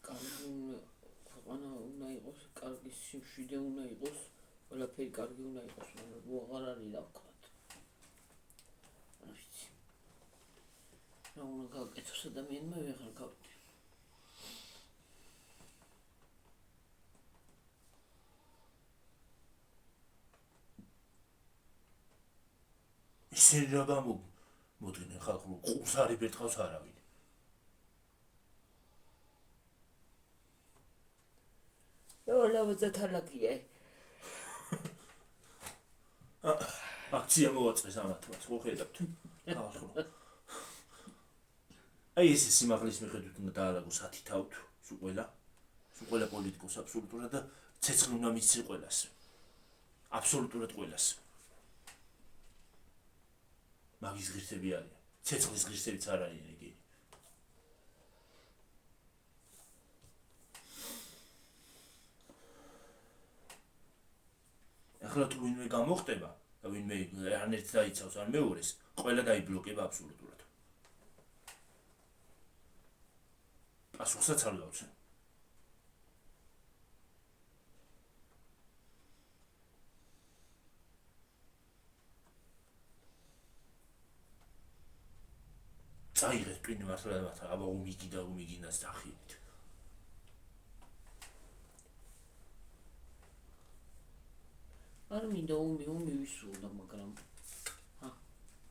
კარგი ქვეყანა უნდა იყოს, კარგი სიმშვიდე უნდა იყოს, ყველაფერი კარგი უნდა იყოს, მაგრამ აღარ არის რა ვქნათ. რა ვიცი. რა უნდა გავაკეთოს ადამიანმა, ვეღარ გავიგე. ისინი რა გამოდგნენ ხალხს, რომ ყურს არ იბერტყავს არავინ. ლავაზა თალაკია. აქცია მოვაწყეს ამათვაც, ხო ხედავთ? აი ეს სიმაღლის მიხედვით უნდა დაალაგოს 10 თავთ, სულ ყველა პოლიტიკოს აბსოლუტურად და ცეცხლი უნდა მისცეს ყველას. აბსოლუტურად ყველას. მაგის ღირსები არიან. ცეცხლის ღირსებიც არ არიან იგი. ახლა თუ ვინმე გამოხდება და ვინმე ან ერთს დაიცავს ან მეორეს, ყველა დაიბლოკება აბსოლუტურად. პასუხსაც არ გავცენ. წაიღეს ტვინი მართლა აბა უმიგინას დახიეთ. არ მინდა ომი ვისურვდა, მაგრამ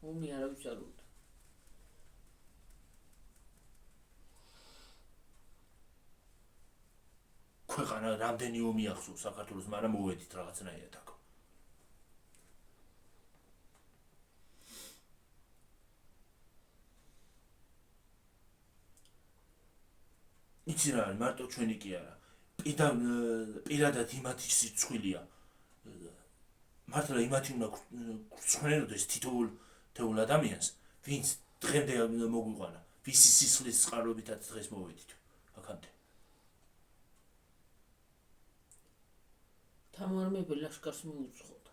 ომი არავის არ უნდა. ქვეყანა რამდენი ომი ახსოვს საქართველოს, მაგრამ მოვედით რაღაცნაირად აქ. იცი რა არის, მარტო ჩვენი კი არა. პირადად იმათი სიცხვილია. მართლა იმათი უნდა გრცხვენოდეთ თითოეულ ადამიანს, ვინც დღემდე მოგვიყვანა, ვისი სისხლის წყაროებითაც დღეს მოვედით აქამდე. თამარ მეფე ლაშქარს მიუძღოდა.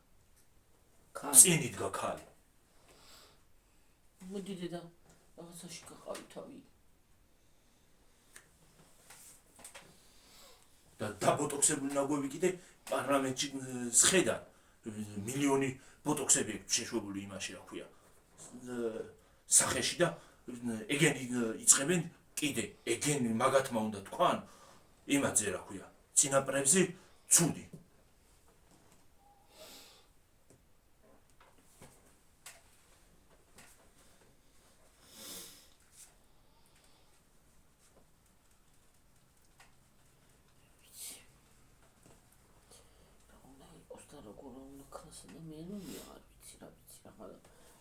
წინ იდგა ქალი. მოდი დედა, რაღაცაში გაყავი თავი. და დაბოტოქსებული ნაგვები კიდე პარლამენტში სხედა. მილიონი ბოტოქსები შეშვებული იმაში, რა ქვია, სახეში და ეგენი იწყებენ კიდე, ეგენი მაგათმა უნდა თქვან, იმათზე რა ქვია, წინაპრებზე ცუდი.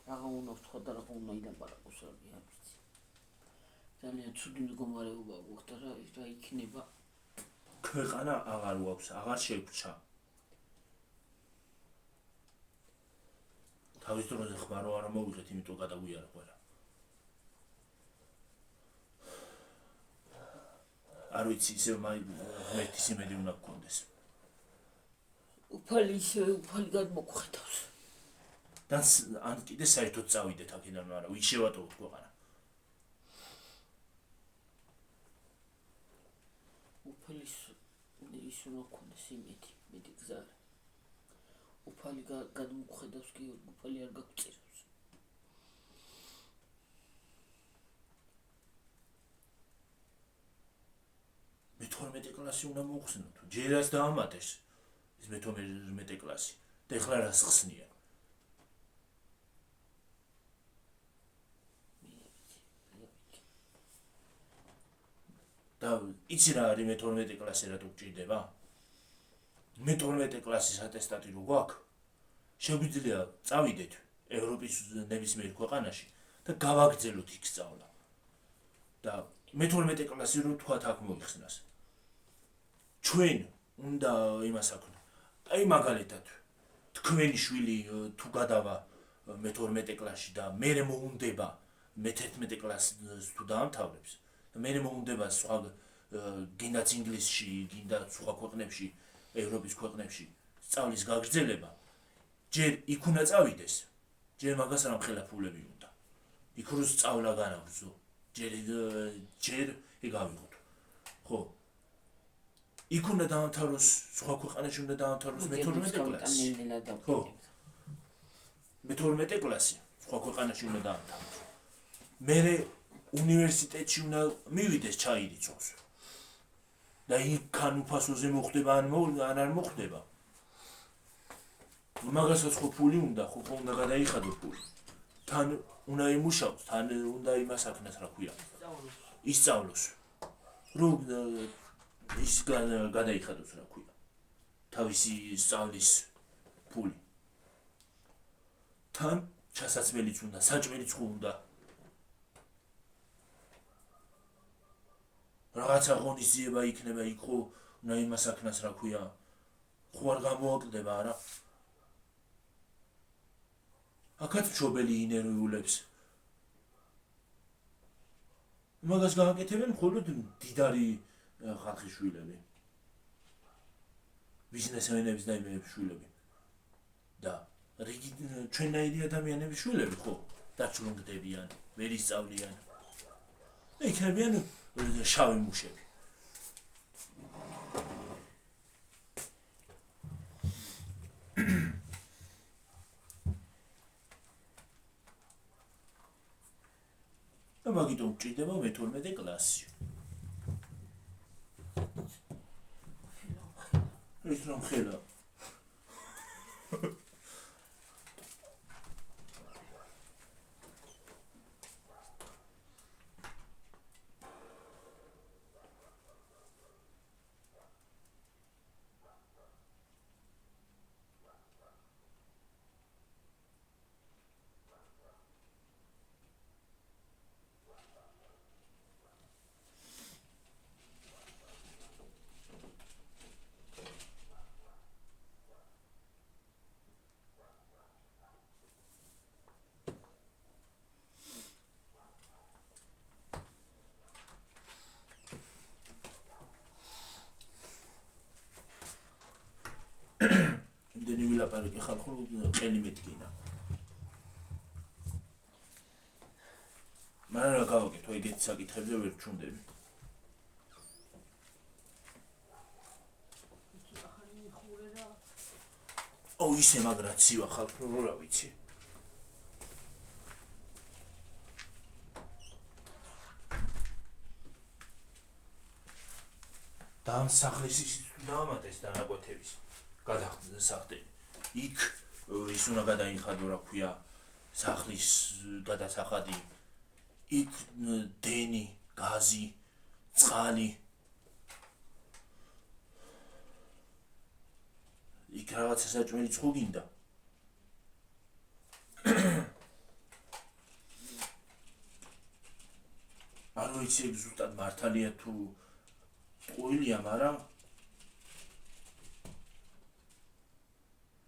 რაღა უნდა ვთქვა და რაღა უნდა ილაპარაკოს, არ ვიცი. ძალიან ცუდი მდგომარეობა გვაქვს და რა იქნება. ქვეყანა აღარ გვაქვს, აღარ შეგვჭა. თავის დროზე ხმარო არ მოვიღეთ, იმიტომ გადაგვიარა ყველა. არ ვიცი ისე ღმერთის იმედი უნდა გქონდეს. უფალი ისევე უფალი გადმოგხედავს. და ან კიდე საერთოდ წავიდეთ აქედან, მაგრამ ვინ შევატოვოთ ქვეყანა. უფალის ის უნდა გქონდეს იმედი, მეტი გზა არა. უფალი გადმოგხედავს კი უფალი არ გაგწირავს. მე-12 კლასი უნდა მოხსნათ. ჯერაც დაამატეს ის მე-12 კლასი. და ეხლა რას ხსნიან? და იცი რა არის მე-12 კლასი რატო გჭირდება? მე-12 კლასის ატესტატი რო გვაქვს, შეგვიძლია წავიდეთ ევროპის ნებისმიერ ქვეყანაში და გავაგრძელოთ იქ სწავლა. და მე-12 კლასი რო თქვათ აქ მოიხსნას. ჩვენ უნდა იმას აქვთ. აი მაგალითად თქვენი შვილი თუ გადავა მე-12 კლასში და მე მოუნდება მე-11 კლასს თუ დაამთავრებს, მე მოუნდება სხვა გინდაც ინგლისში, გინდა სხვა ქვეყნებში, ევროპის ქვეყნებში სწავლის გაგრძელება, ჯერ იქ უნდა წავიდეს, ჯერ მაგას რა ხელაფულები უნდა. იქ რო სწავლა განაგრძო, ჯერ იგავიღოთ. ხო? იქ უნდა დაამთავროს, სხვა ქვეყანაში უნდა დაამთავროს მე-12 კლასი. ხო? მე-12 კლასი სხვა ქვეყანაში უნდა დაამთავროს. მე უნივერსიტეტში უნდა მივიდეს ჩაირიცხოს. და იქან უფასოზე მოხდება ან არ მოხდება. მაგასაც ხო ფული უნდა, ხო უნდა გადაიხადო ფული. თან უნდა იმუშაოს, თან უნდა იმას აქნას რა ქვია. ისწავლოს. რო ის გადაიხადოს რა ქვია. თავისი სწავლის ფული. თან ჩასაცმელიც უნდა, საჭმელიც ხო უნდა. რაღაცა ღონისძიება იქნება იქ ხო უნდა იმას აქნას რა ქვია. ხო არ გამოაკლდება არა. აქაც მშობელი ინერვიულებს. მაგას გააკეთებენ მხოლოდ მდიდარი ხალხის შვილები. ბიზნესმენების და იმების შვილები. და რიგი ჩვენნაირი ადამიანების შვილები ხო დაჩლუნგდებიან, ვერ ისწავლიან. იქნებიან შავი მუშები. და მაგიტომ გჭირდება მე-12 კლასი. ის რომ ხელა. ლაპარაკი ხალხო ყელი მეტკინა. მაგრამ რა გავაკეთო ეგეთ საკითხებზე ვერ ჩუნდები. ისე მაგრად ცივა ხალხო რა ვიცი. დამსახლის ის დაამატეს დანაკვეთების გადასახდელი. იქ ის უნდა გადაიხადო რა ქვია სახლის გადასახადი. იქ დენი, გაზი, წყალი. იქ რაღაცა საჭმელიც ხო გინდა. არ ვიცი ზუსტად მართალია თუ ყოლია, მაგრამ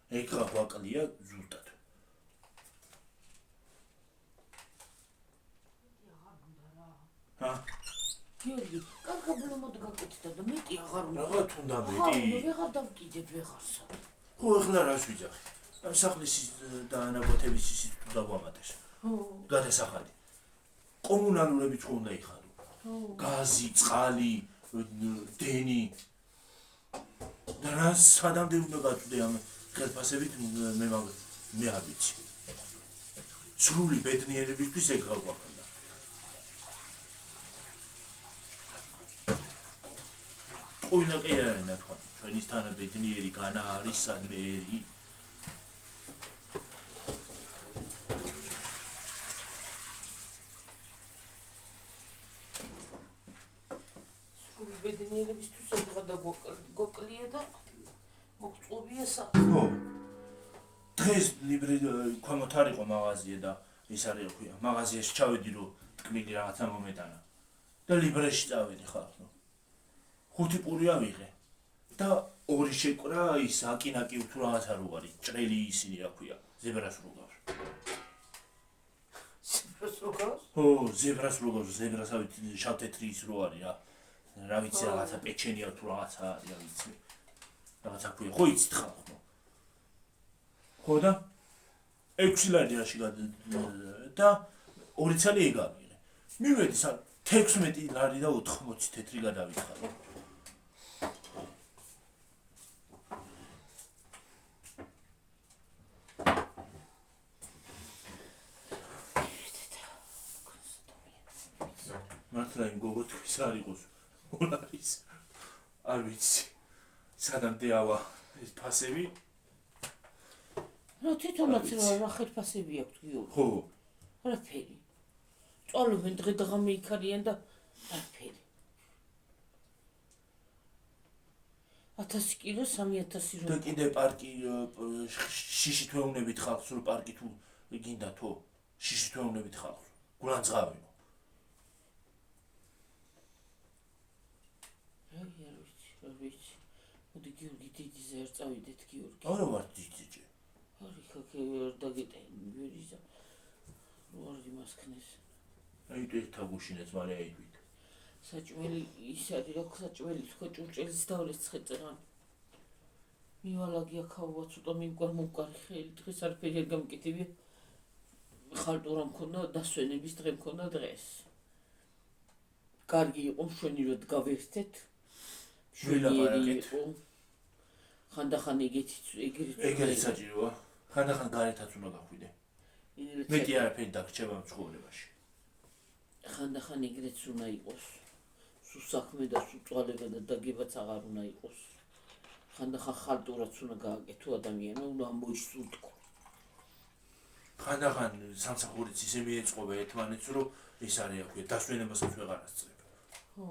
ეგ ვაკლია ზუსტად. გიორგი, კარგად პრობლემად გაკეთდა და მეტი აღარ უნდა. Რაღაც უნდა მეტი. ვეღარ დავკიდებ ვეღარსა. ხო, ეხლა რას ვიძახი? ამ სახლის დაანაგვათების ისიც თუ დაგვამატეს. გადასახადი. კომუნალურებიც ხო უნდა იხადო. გაზი, წყალი, დენი. და რა სადამდე უნდა გაწვდე ამ ხელფასებით მე არ ვიცი. სრული ბედნიერებისთვის ეგ გაგვაქვს. ყველა კი არა ნახო. ჩვენისთან ბედნიერი განა არის სადმეერი. ბედნიერებისთვის ეგრა და გოკლია და მოგწობია ხო. დღეს ლიბრე ქვემოთ არ იყო მაღაზია და ის არის ქვია. მაღაზიაში ჩავედი რომ ტკბილი რაღაცა მომეტანა. და ლიბრეში წავედი ხალხო. 5 პური ავიღე. და 2 შეკვრა ის აკინაკი თუ რაღაცა რო არის. ჭრელი ისინი რა ქვია. ზებრას რო გავს. ზებრას რო გავს? ხო, ზებრას რო გავს. ზებრასავით შავთეთრი ის რო არის რა. რა ვიცი რაღაცა პეჩენია თუ რაღაცა არის, რა ვიცი. რაღაცა ქვია, ხო იცით ხალხო. ხო და 6 ლარიაში და 2 წელი ეგ ავიღე. მივედი 16 ლარი და 80 თეთრი გადავიხარო. მართლა იმ გოგო თქვის არ იყოს. არის. არ ვიცი. სადამდე ავა ეს ფასები? რა თვითონაც რა ხელფასები აქვს გიორგი? ხო. არაფერი. წვალობენ დღე და ღამე იქ არიან და არაფერი. 1000 კილო 3000 რო. და კიდე პარკი შიშით ვეუნებით ხალხს რომ პარკი თუ გინდა თო შიშით ვეუნებით ხალხს. გულანძღავიო. არ ვიცი. მოდი გიორგი დიდიზე არ წავიდეთ გიორგი. არა ვარ დიდიზე. არის ხაკე არ დაგეტენი ვერიზა. რო არ იმას ქნეს. აი ერთა გუშინეთ მალე აიდვით. საჭმელი ის არის რა საჭმელი თქვა ჭურჭელის დავლეს ცხეწეღან. მივალაგი აქაუა ცოტა მიმკვარ მომკვარი ხელი დღეს არაფერი არ გამკეთებია. ხალტურა მქონდა დასვენების დღე მქონდა დღეს. კარგი იყო მშვენი რომ გავერთეთ. ვილაპარაკეთ. ხანდახან ეგეთი ეგრე საჭიროა. ხანდახან გარეთაც უნდა გახვიდე. მეტი არაფერი დაგრჩება ცხოვრებაში. ხანდახან ეგრეც უნდა იყოს. სულ საქმე და სულ წვალება და დაგებაც აღარ უნდა იყოს. ხანდახან ხალტურაც უნდა გააკეთო ადამიანმა, უნდა ამოისულთქო. ხანდახან სამსახურიც ისე მიეწყობა ერთმანეთს რომ ის არის აქვე დასვენებასაც ვეღარ ასწრებ. ხო.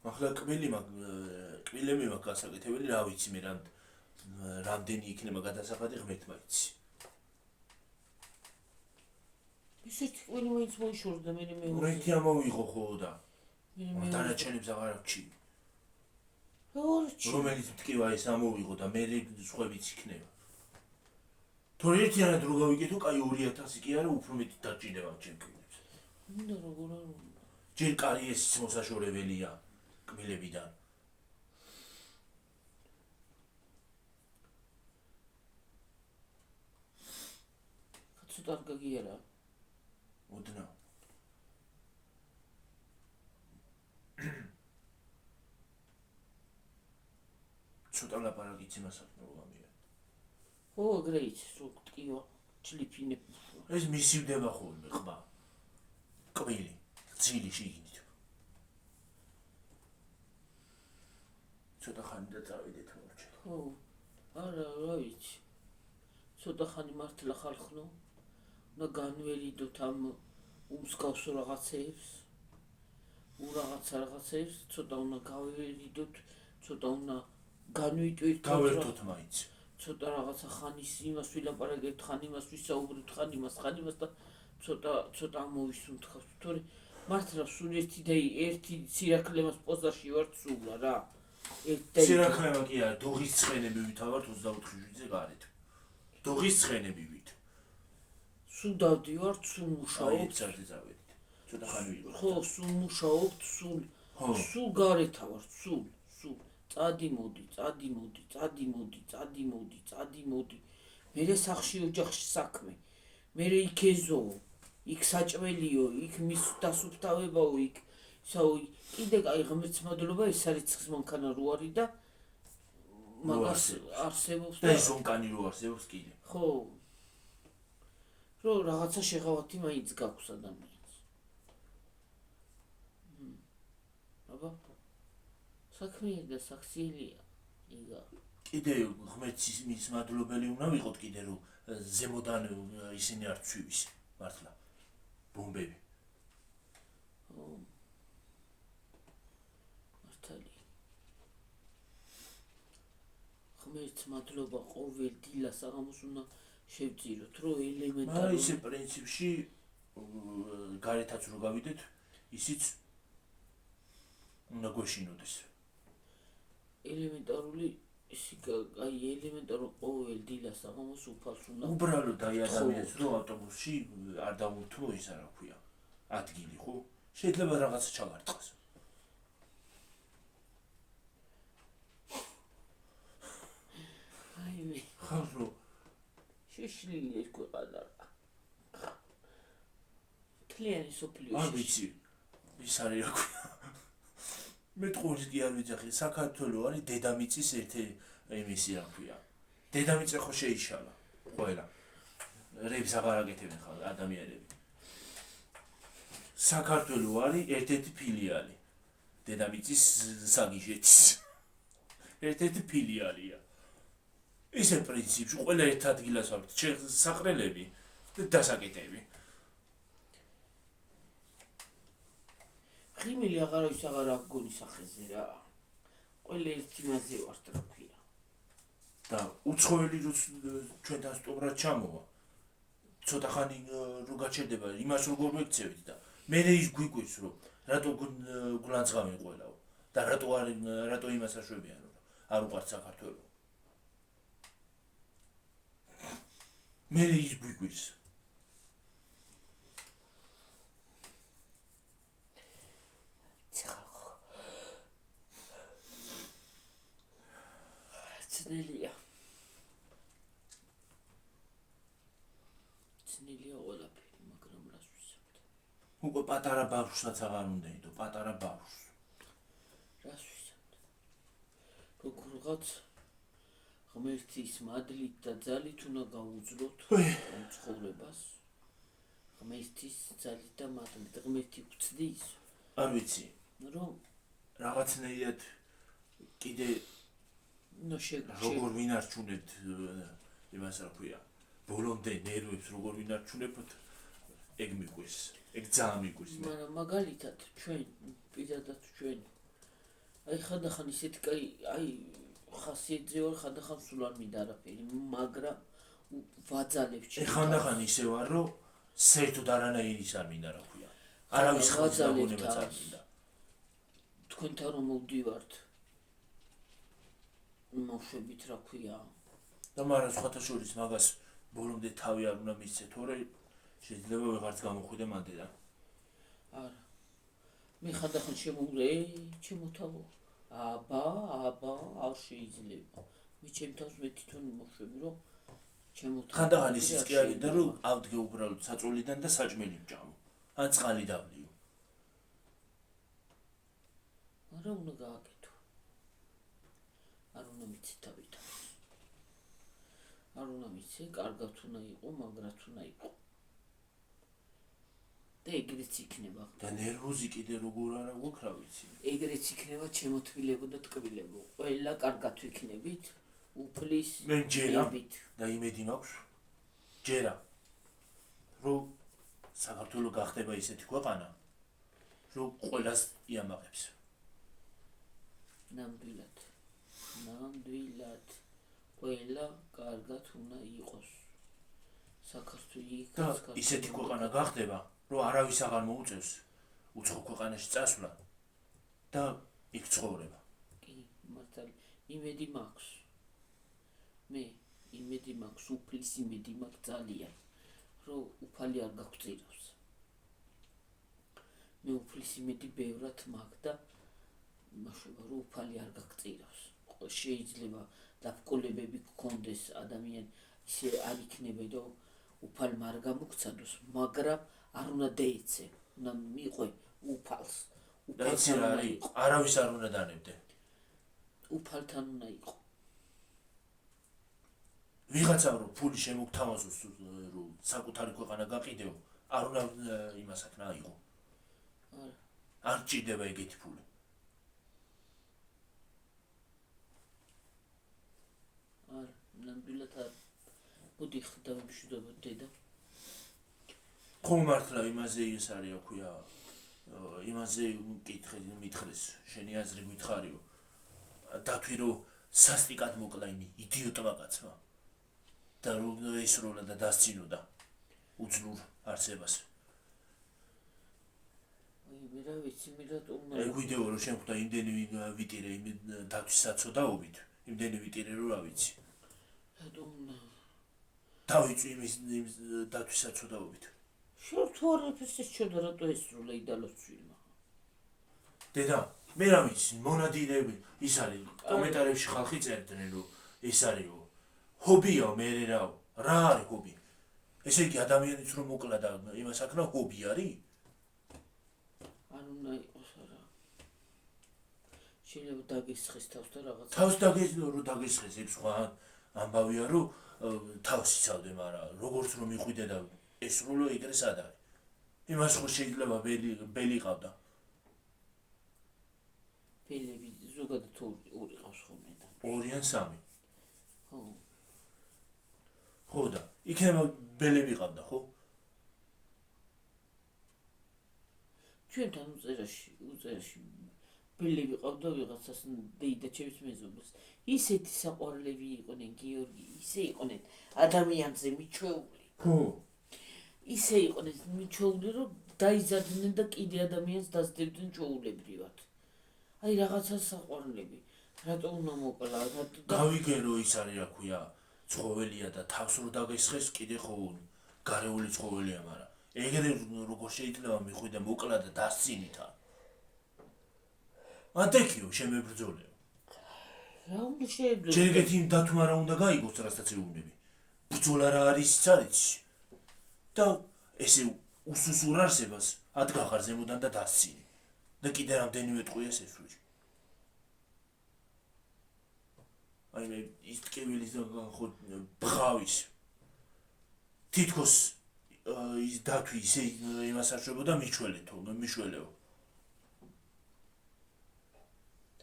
ახლა კბილები მაქვს გასაკეთებელი, რა ვიცი მე რამდენი იქნება გადასახადი ღმერთმა იცი. ისეთი ყველი მაინც მოიშორდა მე ერთი ამოვიღო ხო და დანარჩენებს აღარ აქვს. რომელიც მტკივა ეს ამოვიღო და მე სხვებიც იქნება. თორე ერთიანად რო გავიკეთო, კაი 2000 კი არა, უფრო მეტი დაჭირდება ჩემ კბილებს. უნდა როგორ არ უნდა. ჯერ კარი ეს მოსაშორებელია კბილებიდან. ცოტა გაგიერა. ოდნა. ცოტა ლაპარაკიც იმასაც მოვამია. ხო, ეგრე იცის, რომ ტკივა, ჩლიფინებ. ეს მისივდება ხოლმე ხმა. კბილი, ძილი შიგნით. ცოტა ხანი და წავიდეთ მორჩეთ. ხო. არა, რა ვიცი. ცოტა ხანი მართლა ხალხნო. უნდა განველიდოთ ამ უმსგავსო რაღაცეებს. რაღაცეებს, ცოტა უნდა გავველიდოთ, ცოტა უნდა განვიტვირთოთ. გავერთოთ მაინც. ცოტა რაღაცა ხანის იმას ვილაპარაკებთ, ხან იმას ვისაუბრებთ, ხან იმას და ცოტა ამოვისუნთქავთ. თორე მართლა სულ ერთი სირაქლემას პოზაში ვარ სულა რა. სირაქლემა კი არა, დოღის ცხენები ვითავართ 24-ზე გარეთ. დოღის ცხენებივით. სულ დავდივართ, სულ აი, მუშაობთ. წარდი წავედით. ცოტა ხანი ვიყო. ხო, სულ მუშაობთ, სულ გარეთ ავართ, სულ. წადი მოდი. მერე სახში ოჯახში საქმე. მერე იქ ეზო, იქ საჭმელიო, იქ მის დასუფთავებაო, იქ კიდე აი ღმერთს მადლობა ეს არის ცხის მანქანა რო არის და მაგას არსებობს და ეს ონკანი რო არსებობს კიდე. ხო. რო რაღაცა შეღავათი მაინც გაქვს ადამიანს. აბა საქმეა და საქციელია. იგა. კიდე ღმერთის მის მადლობელი უნდა ვიყოთ კიდე რომ ზემოდან ისინი არ ცვივის მართლა ბომბები. მართალია. ღმერთს მადლობა ყოველ დილას აღამოს უნდა შევწიროთ რომ ელემენტარული მაგრამ ისე პრინციპში გარეთაც რო გავიდეთ ისიც უნდა გვეშინოდეს. ელემენტარული აი ელემენტარულ ყოველ დილას აღამოს უფალს უნდა უბრალოდ აი ადამიანს რო ავტობუსში არ დაურთმო ის რა ქვია ადგილი ხო შეიძლება რაღაცა ჩავარტყას. აი მე ხარო შეშლილი ეს ქვეყანა თლიანი სოფლიო არ ვიცი ის არის რა ქვია მე თქოს კი არ ვიცი საქართველოს არის დედამიწის ერთი იმისი რა ქვია დედამიწა ხო შეიშალა ყველა რებს აღარ აკეთებენ ხალხ ადამიანები საქართველოს არის ერთ-ერთი ფილიალი დედამიწის საგიჟეთის ერთ-ერთი ფილიალია ისე პრინციპში ყველა ერთ ადგილას ვართ საყრელები და დასაკეთები. ღიმილი აღარავის აღარ აგონი სახეზე რა. ყველა ერთი მასზე ვართ რა ქვია. და უცხოელი რო ჩვენთან სტუმრად ჩამოვა. ცოტა ხანი რო გაჩერდება, იმას როგორ მეკცევით და მე ის გვიგვეს რომ რატო გულანძღავენ ყველაო და რატო იმას აშვებიან რომ არ უყართ საქართველოს. მე ის გვიგვეს ცნელია ყველაფერი, მაგრამ რას ვისაუბრეთ? უკვე პატარა ბავშვსაც აღარ უნდა იდო, პატარა ბავშვს. რას ვისაუბრეთ? როგორღაც ღმერთის მადლით და ძალით უნდა გაუძლოთ ცხოვრებას. ღმერთის ძალით და მადლით ღმერთი გვცდის. არ ვიცი, რომ რაღაცნაირად კიდე როგორ ვინარჩუნებთ იმას რა ქვია ბოლომდე ნერვებს როგორ ვინარჩუნებთ ეგ მიყვეს ეგ ძალიან მიყვეს მაგრამ მაგალითად ჩვენ პირადად ჩვენ აი ხანდახან ისეთი კაი აი ხასიათზე ვარ ხანდახან სულ არ მინდა არაფერი მაგრამ ვაძალებ ჩემს ხანდახან ისე ვარ რომ საერთოდ არანაირის არ მინდა რა ქვია არავის ხალხს დაგონებაც არ მინდა თქვენთან რომ მოვდივართ მოშვებით რა ქვია და მაგრამ სხვათა შორის მაგას ბოლომდე თავი არ უნდა მისცე თორე შეიძლება ვეღარც გამოხვიდე მანდედან არა მე ხანდახან შემოვლე ჩემო თავო აბა არ შეიძლება მე ჩემ თავს მე თვითონ მოშვები რომ ჩემო თავო ხანდახან ისიც კი არის და რომ ავდგე უბრალოდ საწოლიდან და საჭმელი მჭამო ან წყალი დავლიო არა უნდა გააკეთო არ უნდა მიცე თავით არ უნდა მიცე კარგად უნდა იყო მაგრად უნდა იყო და ეგრეც იქნება და ნერვოზი კიდე როგორ არა გვაქვს რა ვიცი ეგრეც იქნება ჩემოთვილებო და ტკბილებო ყველა კარგად ვიქნებით უფლის მე ჯერა და იმედი მაქვს ჯერა რომ საქართველოს გახდება ისეთი ქვეყანა რომ ყველას იამაღებს ნამდვილად ყველა კარგად უნდა იყოს საქართველოს და ისეთი ქვეყანა გახდება რომ არავის აღარ მოუწევს უცხო ქვეყანაში წასვლა და იქ ცხოვრება კი მართალია მართალი იმედი მაქვს მე იმედი მაქვს უფლის იმედი მაქვს ძალიან რომ უფალი არ გაგვწირავს მე უფლის იმედი ბევრად მაქვს და მაშინ რომ უფალი არ გაგწირავს შეიძლება დაბრკოლებები გქონდეს ადამიანი ისე არ იქნება რომ უფალმა არ გამოგცადოს მაგრამ არ უნდა დაეცე უნდა მიყვე უფალს და იცი რა არის არავის არ უნდა დანებდე უფალთან უნდა იყო ვიღაცა რომ ფული შემოგთავაზოს რომ საკუთარი ქვეყანა გაყიდეო არ უნდა იმას აქ აიღო არ ჭირდება ეგეთი ფული არ ნამდვილად არ მოდი ხდავმშვიდობ დედა ხომ მართლა იმაზე ის არის აქვია იმაზე მითხრეს შენი აზრი გითხარიო დათვი რომ სასტიკად მოკლა იმ იდიოტმა კაცმა და რომ ესროლა და დასცინოდა უძლურ არსებას მე რა ვიცი მე რატომ ეგ ვიდეო რომ შემხვდა იმდენი ვიტირე იმ დათვის საცოდაობით იმდენი ვიტირე რომ რა ვიცი რატომ დავიწვი იმის დათვის საცოდაობით შორტ ვარაფერს ჩოდა რატო ესროლა იდალოს წვიმა დედა მე რა ვიცი მონადირეები ის არის კომენტარებში ხალხი წერდნენ რომ ეს არისო ჰობია მე რა არის ჰობი ესე იგი ადამიანის რომ მოკლა და იმას აქნა ჰობი არის არ უნდა იყოს არა შეიძლება დაგესხეს თავს და რაღაც თავს რომ დაგესხეს ეგ სხვა ამბავია რომ თავს იცავდე მაგრამ როგორც რომ მიყვიდე და ესრულო ეგრე სად არის იმას ხო შეიძლება ბელი ყავდა ბელები ზოგადად ორი ყავს ხოლმე და 2 ან 3 ხო ხო და იქნება ბელები ყავდა ხო ჩვენთან უწერაში ბელები ყავდა ვიღაცას დეიდა ჩემს მეზობელს ისეთი საყვარლები იყვნენ გიორგი ისე იყვნენ ადამიანზე მიჩვეული ხო ისე იყვნენ მიჩვეული რომ დაიზარდნენ და კიდე ადამიანს დასდებდნენ ჩვეულებრივად აი რაღაცა საყვარლები რატო უნდა მოკლა გავიგერო ის არის რა ქვია ცხოველია და თავს რო დაგესხეს კიდე ხო გარეული ცხოველია მაგრამ ეგრე როგორ შეიძლება მიხვიდა მოკლა და დასცინითა ატეკიო შემებრძოლეო რა უნდა შეიძლება ჯერგეთი იმ დათმა რა უნდა გაიგოს რასაც ეუბნები ბრძოლა რა არის იცით და ესე უსუსურ არსებას ადგახარ ზემოდან და დასცინი და კიდე რამდენიმე ტყვიას ესვრი აი მე ის ტკივილის ხო ბღავის თითქოს ის დათვი ისე იმას არჩებოდა მიშველეო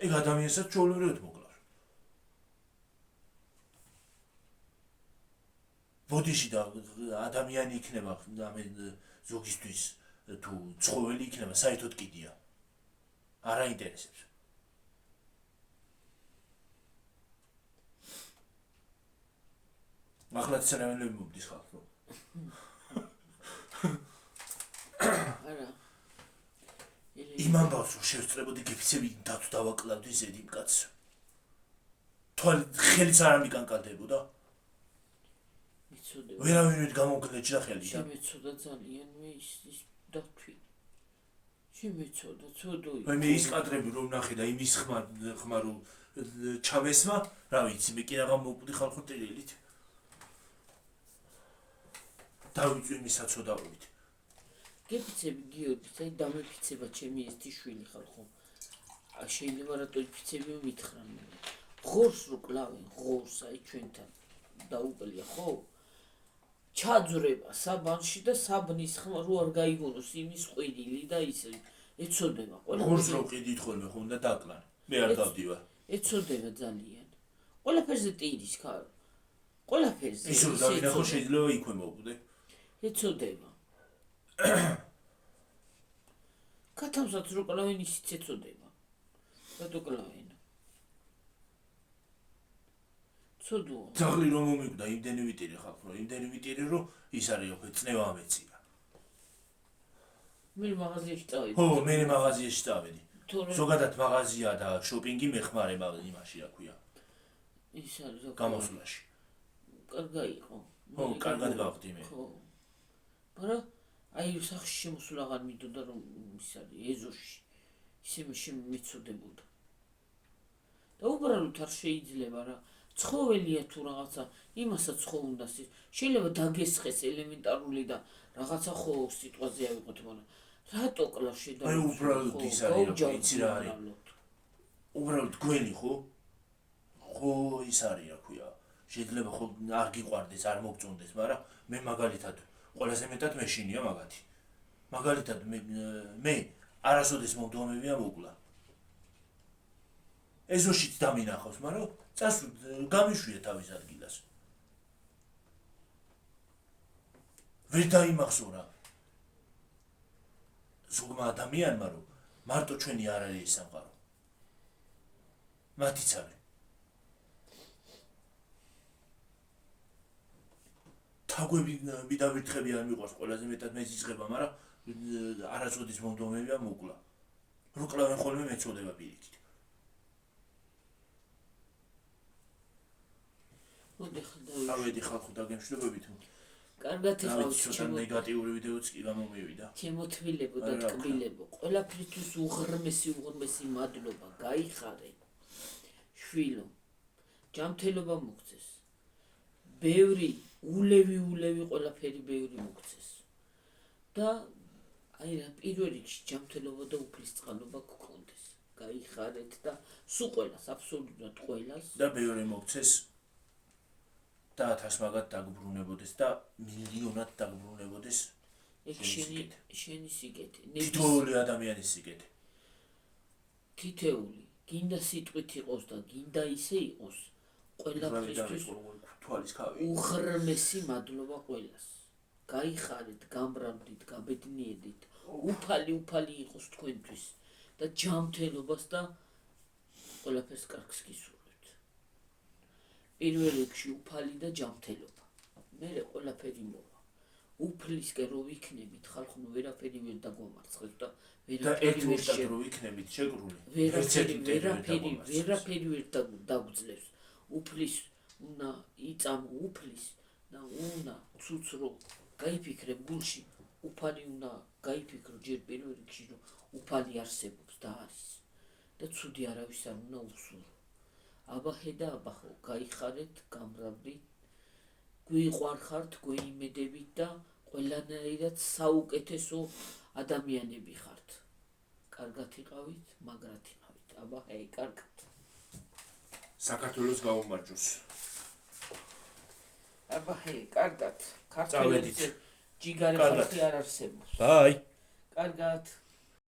ეგ ადამიანსაც ჩვეულებრივად მოკლავს ბოდიში და ადამიანი იქნება ამ ზოგისთვის თუ ცხოველი იქნება საერთოდ კიდია არ აინტერესებს ახლა ცერემონიები მომდის ხალხო არა იმ ამბავს რომ შევწრებოდი გიფიცები დათვ დავაკლავდი ზედიმ კაცს თვალ ხელიც არ ამიკანკალდებოდა მიცოდება ვერავინ გამოგლეჭდა ხელიდან შემეცოდა ძალიან მე ის დათვი შემეცოდა ცოდოი მე ის კადრები რომ ნახე და იმის ხმა რომ ჩამესმა რა ვიცი მე კი რაღა მოვკვდი ხალხო ტერილით დავიწვი იმის საცოდაობით გეფიცები გიორგი საი დამეფიცება ჩემი ერთი შვილი ხალხო შეიძლება რატო იფიცები მითხრან ღორს რო კლავენ ღორს აი ჩვენთან დაუკლია ხო ჩაძრება საბანში და საბნის ხმა რო არ გაიგონოს იმის ყვირილი და ისე ეცოდება ღორს რო ყიდით ხოლმე ხო უნდა დაკლან მე არ დავდივარ ეცოდება ძალიან ყველაფერზე ტირის ხარ ყველაფერზე ის რომ დავინახო შეიძლება იქვე მოვკვდე ეცოდება კათამსაც რო კლავენ ისიც ეცოდება რატო კლავენ ცოდოა ძაღლი რომ მომიკვდა იმდენი ვიტირი ხალხო იმდენი ვიტირი რომ ის არის ოქე წნევა ამეცია მე მაღაზიაში წავედი ხო მე მაღაზიაში წავედი ზოგადად მაღაზია და შოპინგი მეხმარება იმაში რა ქვია ის არის ზოგადად გამოსვლაში კარგი იყო ხო კარგად გავხდი მე ხო მაგრამ აი სახში შემოსვლა აღარ მინდოდა რომ ის არის ეზოში ისე მეცოდებოდა და უბრალოდ არ შეიძლება რა ცხოველია თუ რაღაცა იმასაც ხო უნდა შეიძლება დაგესხეს ელემენტარული და რაღაცა ხო სიტყვაზე ავიღოთ მაგრამ რატო კლავს შედარებით აი უბრალოდ ის არის რა იცი რა არის უბრალოდ გველი ხო ის არის რა ქვია შეიძლება ხო არ გიყვარდეს არ მოგწონდეს მაგრამ მე მაგალითად ყველაზე მეტად მეშინია მაგათი მაგალითად მე არასოდეს მომდომებია მოკლა ეზოშიც დამინახავს მაგრამ გამიშვია თავის ადგილას ვერ დაიმახსოვრა ზოგმა ადამიანმა რომ მარტო ჩვენი არ არის ეს სამყარო მათიც არის თაგვები მიდავირთხები არ მიყვარს ყველაზე მეტად მეძიძღება მაგრამ არასოდეს მომდომებია მოკლა რო კლავენ ხოლმე მეწოდება პირიქით ავედი ხალხო დაგემშვიდობებით კარგად იყავს ცოტა ნეგატიური ვიდეოც კი გამომივიდა ჩემოთვილებო და ტკბილებო ყველაფრისთვის უღრმესი მადლობა გაიხარე შვილო ჯანმრთელობა მოგცეს ბევრი ულევი ყველაფერი ბევრი მოგცეს და აი რა პირველ რიგში ჯანმრთელობა და უფლისწყალობა გქონდეს გაიხარეთ და სულ ყველას აბსოლუტურად ყველას და ბევრი მოგცეს და ათასმაგად დაგბრუნებოდეს და მილიონად დაგბრუნებოდეს ეგ შენი სიკეთე თითოეული ადამიანის სიკეთე თითეული გინდა სიტყვით იყოს და გინდა ისე იყოს ყველაფრისთვის უღრმესი მადლობა ყველას გაიხარეთ გამბრავდით გაბედნიედით უფალი იყოს თქვენთვის და ჯანმრთელობას და ყველაფერს კარგს გისურვებთ პირველ რიგში უფალი და ჯანმრთელობა მერე ყველაფერი მოვა უფლისკენ რო ვიქნებით ხალხო ვერაფერი ვერ დაგვამარცხებს და ვერაფერი რო ვიქნებით შეგრული ვერაფერი ვერ დაგვძლევს უფლის უნდა იწამო უფლის და უნდა ცუცრო გაიფიქრებ გულში უფალი უნდა გაიფიქრო ჯერ პირველ რიგში რომ უფალი არსებობს და არის და ცუდი არავის არ უნდა უსურო აბაჰე და აბახო გაიხარეთ გამბრავდით გვიყვარხართ გვეიმედებით და ყველანაირად საუკეთესო ადამიანები ხართ კარგად იყავით მაგრად იყავით აბაჰე კარგად საქართველოს გაუმარჯოს აბაჰე კარგად ქართველებს ჯიგარი ხალხი არ არსებობს ბაი კარგად